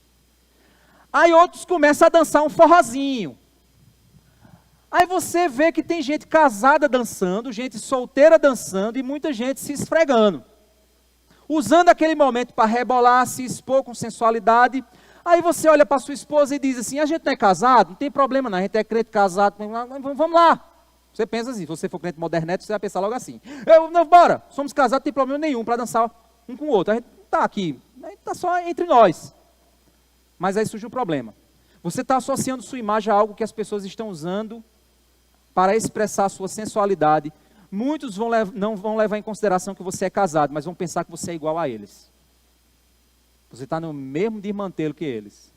Aí outros começam a dançar um forrozinho. Aí você vê que tem gente casada dançando, gente solteira dançando e muita gente se esfregando. Usando aquele momento para rebolar, se expor com sensualidade. Aí você olha para sua esposa e diz assim, a gente não é casado? Não tem problema não, a gente é crente casado, vamos lá. Você pensa assim, se você for crente modernete, você vai pensar logo assim. Não, bora, somos casados, não tem problema nenhum para dançar um com o outro. A gente não está aqui, a gente está só entre nós. Mas aí surge um problema. Você está associando sua imagem a algo que as pessoas estão usando para expressar a sua sensualidade. Muitos não vão levar em consideração que você é casado, mas vão pensar que você é igual a eles. Você está no mesmo desmantelo que eles.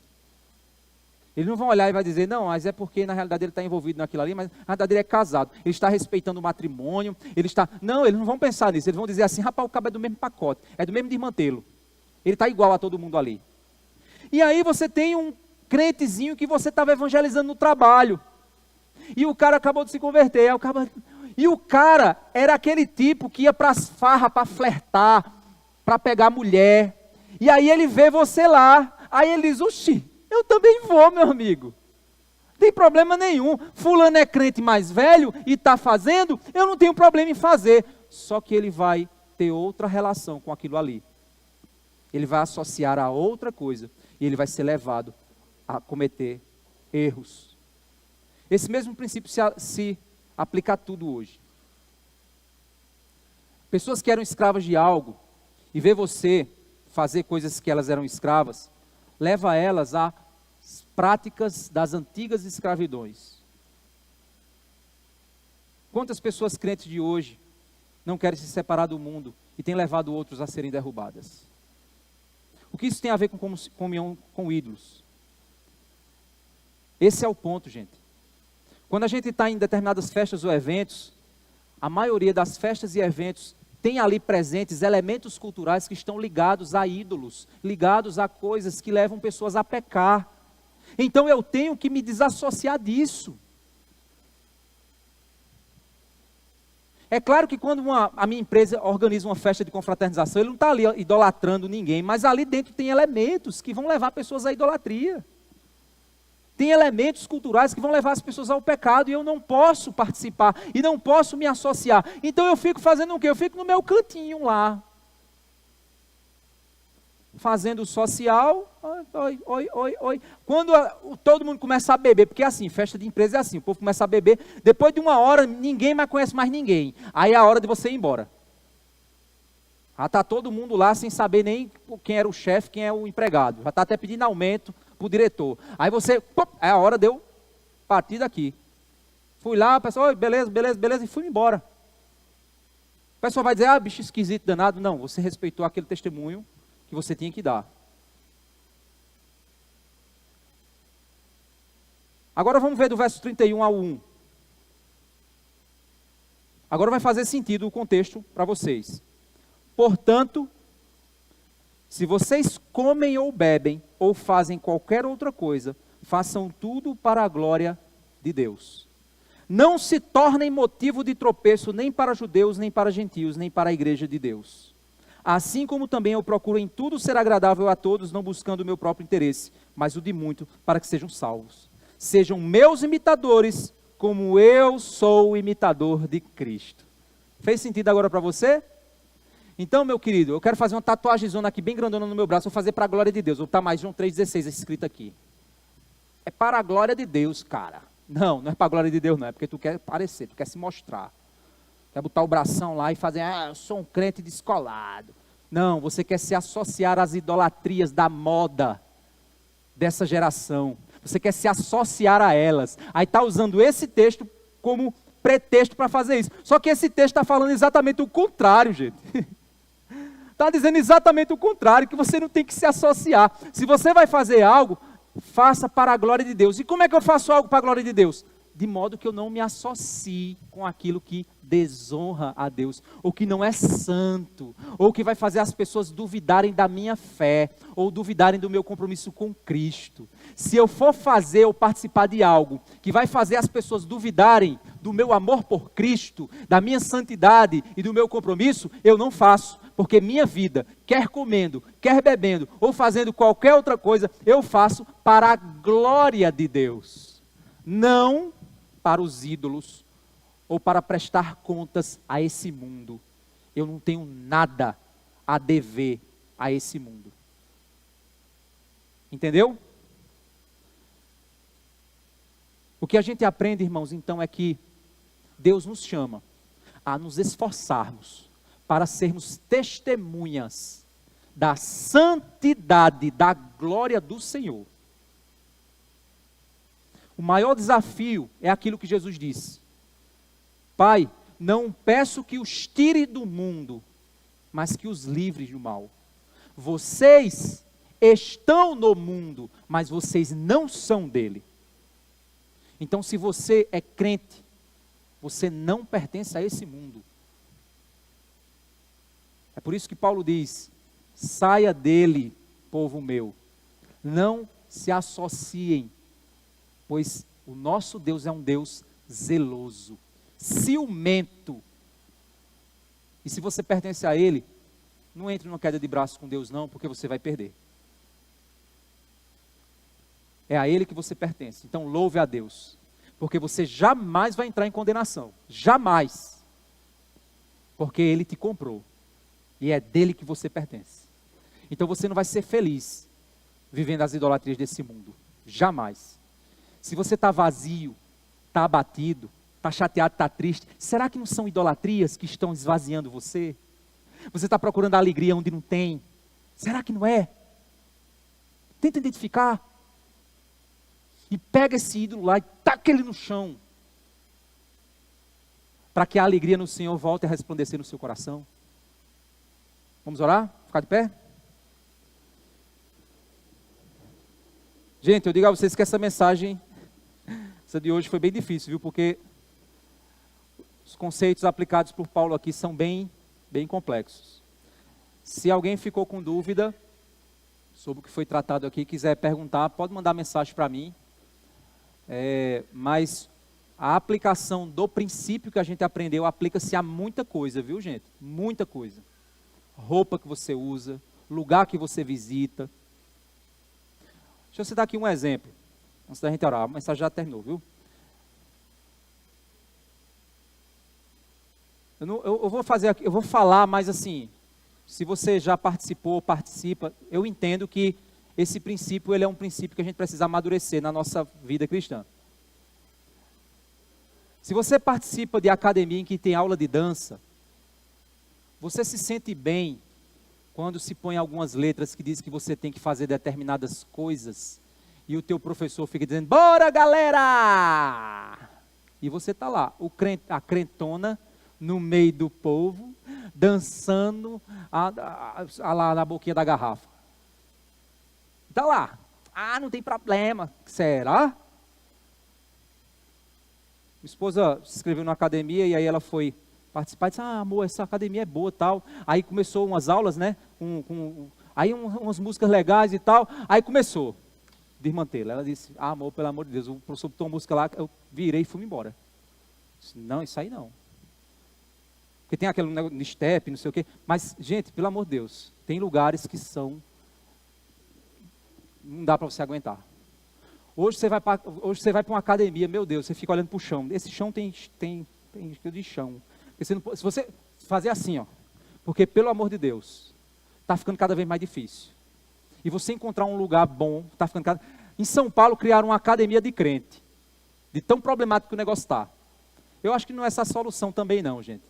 Eles não vão olhar e vai dizer, não, mas é porque na realidade ele está envolvido naquilo ali, mas na realidade ele é casado. Ele está respeitando o matrimônio, ele está... Não, eles não vão pensar nisso, eles vão dizer assim, rapaz, o cabo é do mesmo pacote, é do mesmo desmantelo. Ele está igual a todo mundo ali. E aí você tem um crentezinho que você estava evangelizando no trabalho. E o cara acabou de se converter. E o cara era aquele tipo que ia para as farras, para flertar, para pegar mulher. E aí ele vê você lá. Aí ele diz, oxi, eu também vou, meu amigo. Não tem problema nenhum. Fulano é crente mais velho e está fazendo, eu não tenho problema em fazer. Só que ele vai ter outra relação com aquilo ali. Ele vai associar a outra coisa. E ele vai ser levado a cometer erros. Esse mesmo princípio se aplica a tudo hoje. Pessoas que eram escravas de algo, e ver você fazer coisas que elas eram escravas, leva elas a práticas das antigas escravidões. Quantas pessoas crentes de hoje não querem se separar do mundo e têm levado outros a serem derrubadas? O que isso tem a ver com comunhão com ídolos? Esse é o ponto, gente. Quando a gente está em determinadas festas ou eventos, a maioria das festas e eventos tem ali presentes elementos culturais que estão ligados a ídolos, ligados a coisas que levam pessoas a pecar. Então eu tenho que me desassociar disso. É claro que quando a minha empresa organiza uma festa de confraternização, ele não está ali idolatrando ninguém, mas ali dentro tem elementos que vão levar pessoas à idolatria. Tem elementos culturais que vão levar as pessoas ao pecado e eu não posso participar e não posso me associar. Então eu fico fazendo o quê? Eu fico no meu cantinho lá. Fazendo social, oi. Quando todo mundo começa a beber, porque é assim, festa de empresa é assim, o povo começa a beber, depois de uma hora ninguém mais conhece mais ninguém. Aí é a hora de você ir embora. Já está todo mundo lá sem saber nem quem era o chefe, quem é o empregado. Já está até pedindo aumento para o diretor. Aí você, é a hora de eu partir daqui. Fui lá, o pessoal, beleza, e fui embora. O pessoal vai dizer, bicho esquisito, danado. Não, você respeitou aquele testemunho que você tinha que dar. Agora vamos ver do verso 31 ao 1. Agora vai fazer sentido o contexto para vocês. Portanto, se vocês comem ou bebem, ou fazem qualquer outra coisa, façam tudo para a glória de Deus. Não se tornem motivo de tropeço nem para judeus, nem para gentios, nem para a igreja de Deus. Assim como também eu procuro em tudo ser agradável a todos, não buscando o meu próprio interesse, mas o de muito, para que sejam salvos. Sejam meus imitadores, como eu sou o imitador de Cristo. Fez sentido agora para você? Então, meu querido, eu quero fazer uma tatuagemzona aqui, bem grandona no meu braço, vou fazer para a glória de Deus. Vou botar mais João 3,16 escrito aqui. É para a glória de Deus, cara. Não é para a glória de Deus, não. É porque tu quer parecer, tu quer se mostrar. Quer botar o bração lá e fazer, eu sou um crente descolado. Não, você quer se associar às idolatrias da moda dessa geração. Você quer se associar a elas. Aí está usando esse texto como pretexto para fazer isso. Só que esse texto está falando exatamente o contrário, gente. Está dizendo exatamente o contrário, que você não tem que se associar. Se você vai fazer algo, faça para a glória de Deus. E como é que eu faço algo para a glória de Deus? de modo que eu não me associe com aquilo que desonra a Deus, ou que não é santo, ou que vai fazer as pessoas duvidarem da minha fé, ou duvidarem do meu compromisso com Cristo. Se eu for fazer ou participar de algo que vai fazer as pessoas duvidarem do meu amor por Cristo, da minha santidade e do meu compromisso, eu não faço, porque minha vida, quer comendo, quer bebendo, ou fazendo qualquer outra coisa, eu faço para a glória de Deus, não para os ídolos, ou para prestar contas a esse mundo. Eu não tenho nada a dever a esse mundo. Entendeu? O que a gente aprende, irmãos, então, é que Deus nos chama a nos esforçarmos para sermos testemunhas da santidade, da glória do Senhor. O maior desafio é aquilo que Jesus disse: Pai, não peço que os tire do mundo, mas que os livre do mal. Vocês estão no mundo, mas vocês não são dele. Então, se você é crente, você não pertence a esse mundo. É por isso que Paulo diz: saia dele, povo meu. Não se associem, pois o nosso Deus é um Deus zeloso, ciumento. E se você pertence a Ele, não entre numa queda de braços com Deus não, porque você vai perder. É a Ele que você pertence. Então louve a Deus, porque você jamais vai entrar em condenação. Jamais. Porque Ele te comprou. E é dele que você pertence. Então você não vai ser feliz vivendo as idolatrias desse mundo. Jamais. Se você está vazio, está abatido, está chateado, está triste, será que não são idolatrias que estão esvaziando você? Você está procurando a alegria onde não tem? Será que não é? Tenta identificar. E pega esse ídolo lá e taca ele no chão. Para que a alegria no Senhor volte a resplandecer no seu coração. Vamos orar? Ficar de pé? Gente, eu digo a vocês que essa mensagem, essa de hoje foi bem difícil, viu? Porque os conceitos aplicados por Paulo aqui são bem complexos. Se alguém ficou com dúvida sobre o que foi tratado aqui, quiser perguntar, pode mandar mensagem para mim. Mas a aplicação do princípio que a gente aprendeu aplica-se a muita coisa, viu, gente? Muita coisa. Roupa que você usa, lugar que você visita. Deixa eu citar aqui um exemplo, antes da gente orar. A mensagem já terminou, viu? Eu vou falar, mas assim, se você já participou, participa, eu entendo que esse princípio, ele é um princípio que a gente precisa amadurecer na nossa vida cristã. Se você participa de academia em que tem aula de dança, você se sente bem quando se põe algumas letras que diz que você tem que fazer determinadas coisas e o teu professor fica dizendo: bora galera! E você está lá, a crentona no meio do povo, dançando lá na boquinha da garrafa. Está lá. Ah, não tem problema. Será? Minha esposa se inscreveu na academia e aí ela foi participar e disse: ah, amor, essa academia é boa e tal. Aí começou umas aulas, né? Aí umas músicas legais e tal. Aí começou a desmantê-la. Ela disse: ah, amor, pelo amor de Deus, o professor botou uma música lá, eu virei e fui embora. Disse: não, isso aí não. Porque tem aquele negócio de step, não sei o quê. Mas, gente, pelo amor de Deus, tem lugares que são... não dá para você aguentar. Hoje você vai para uma academia, meu Deus, você fica olhando para o chão. Esse chão tem de chão. Se você fazer assim, ó, porque pelo amor de Deus, está ficando cada vez mais difícil. E você encontrar um lugar bom, está ficando cada... Em São Paulo criaram uma academia de crente, de tão problemático que o negócio está. Eu acho que não é essa a solução também não, gente.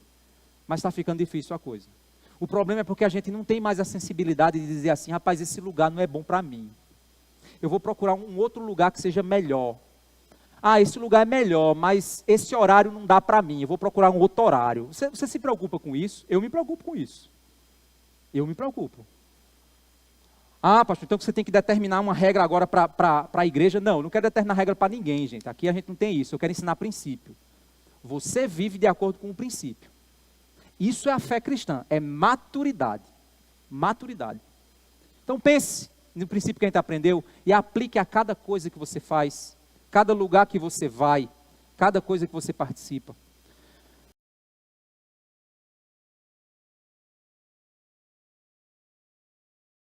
Mas está ficando difícil a coisa. O problema é porque a gente não tem mais a sensibilidade de dizer assim: rapaz, esse lugar não é bom para mim. Eu vou procurar um outro lugar que seja melhor. Ah, esse lugar é melhor, mas esse horário não dá para mim. Eu vou procurar um outro horário. Você se preocupa com isso? Eu me preocupo com isso. Eu me preocupo. Ah, pastor, então você tem que determinar uma regra agora para a igreja. Não, eu não quero determinar regra para ninguém, gente. Aqui a gente não tem isso. Eu quero ensinar princípio. Você vive de acordo com o princípio. Isso é a fé cristã, é maturidade. Maturidade. Então pense no princípio que a gente aprendeu e aplique a cada coisa que você faz, cada lugar que você vai, cada coisa que você participa.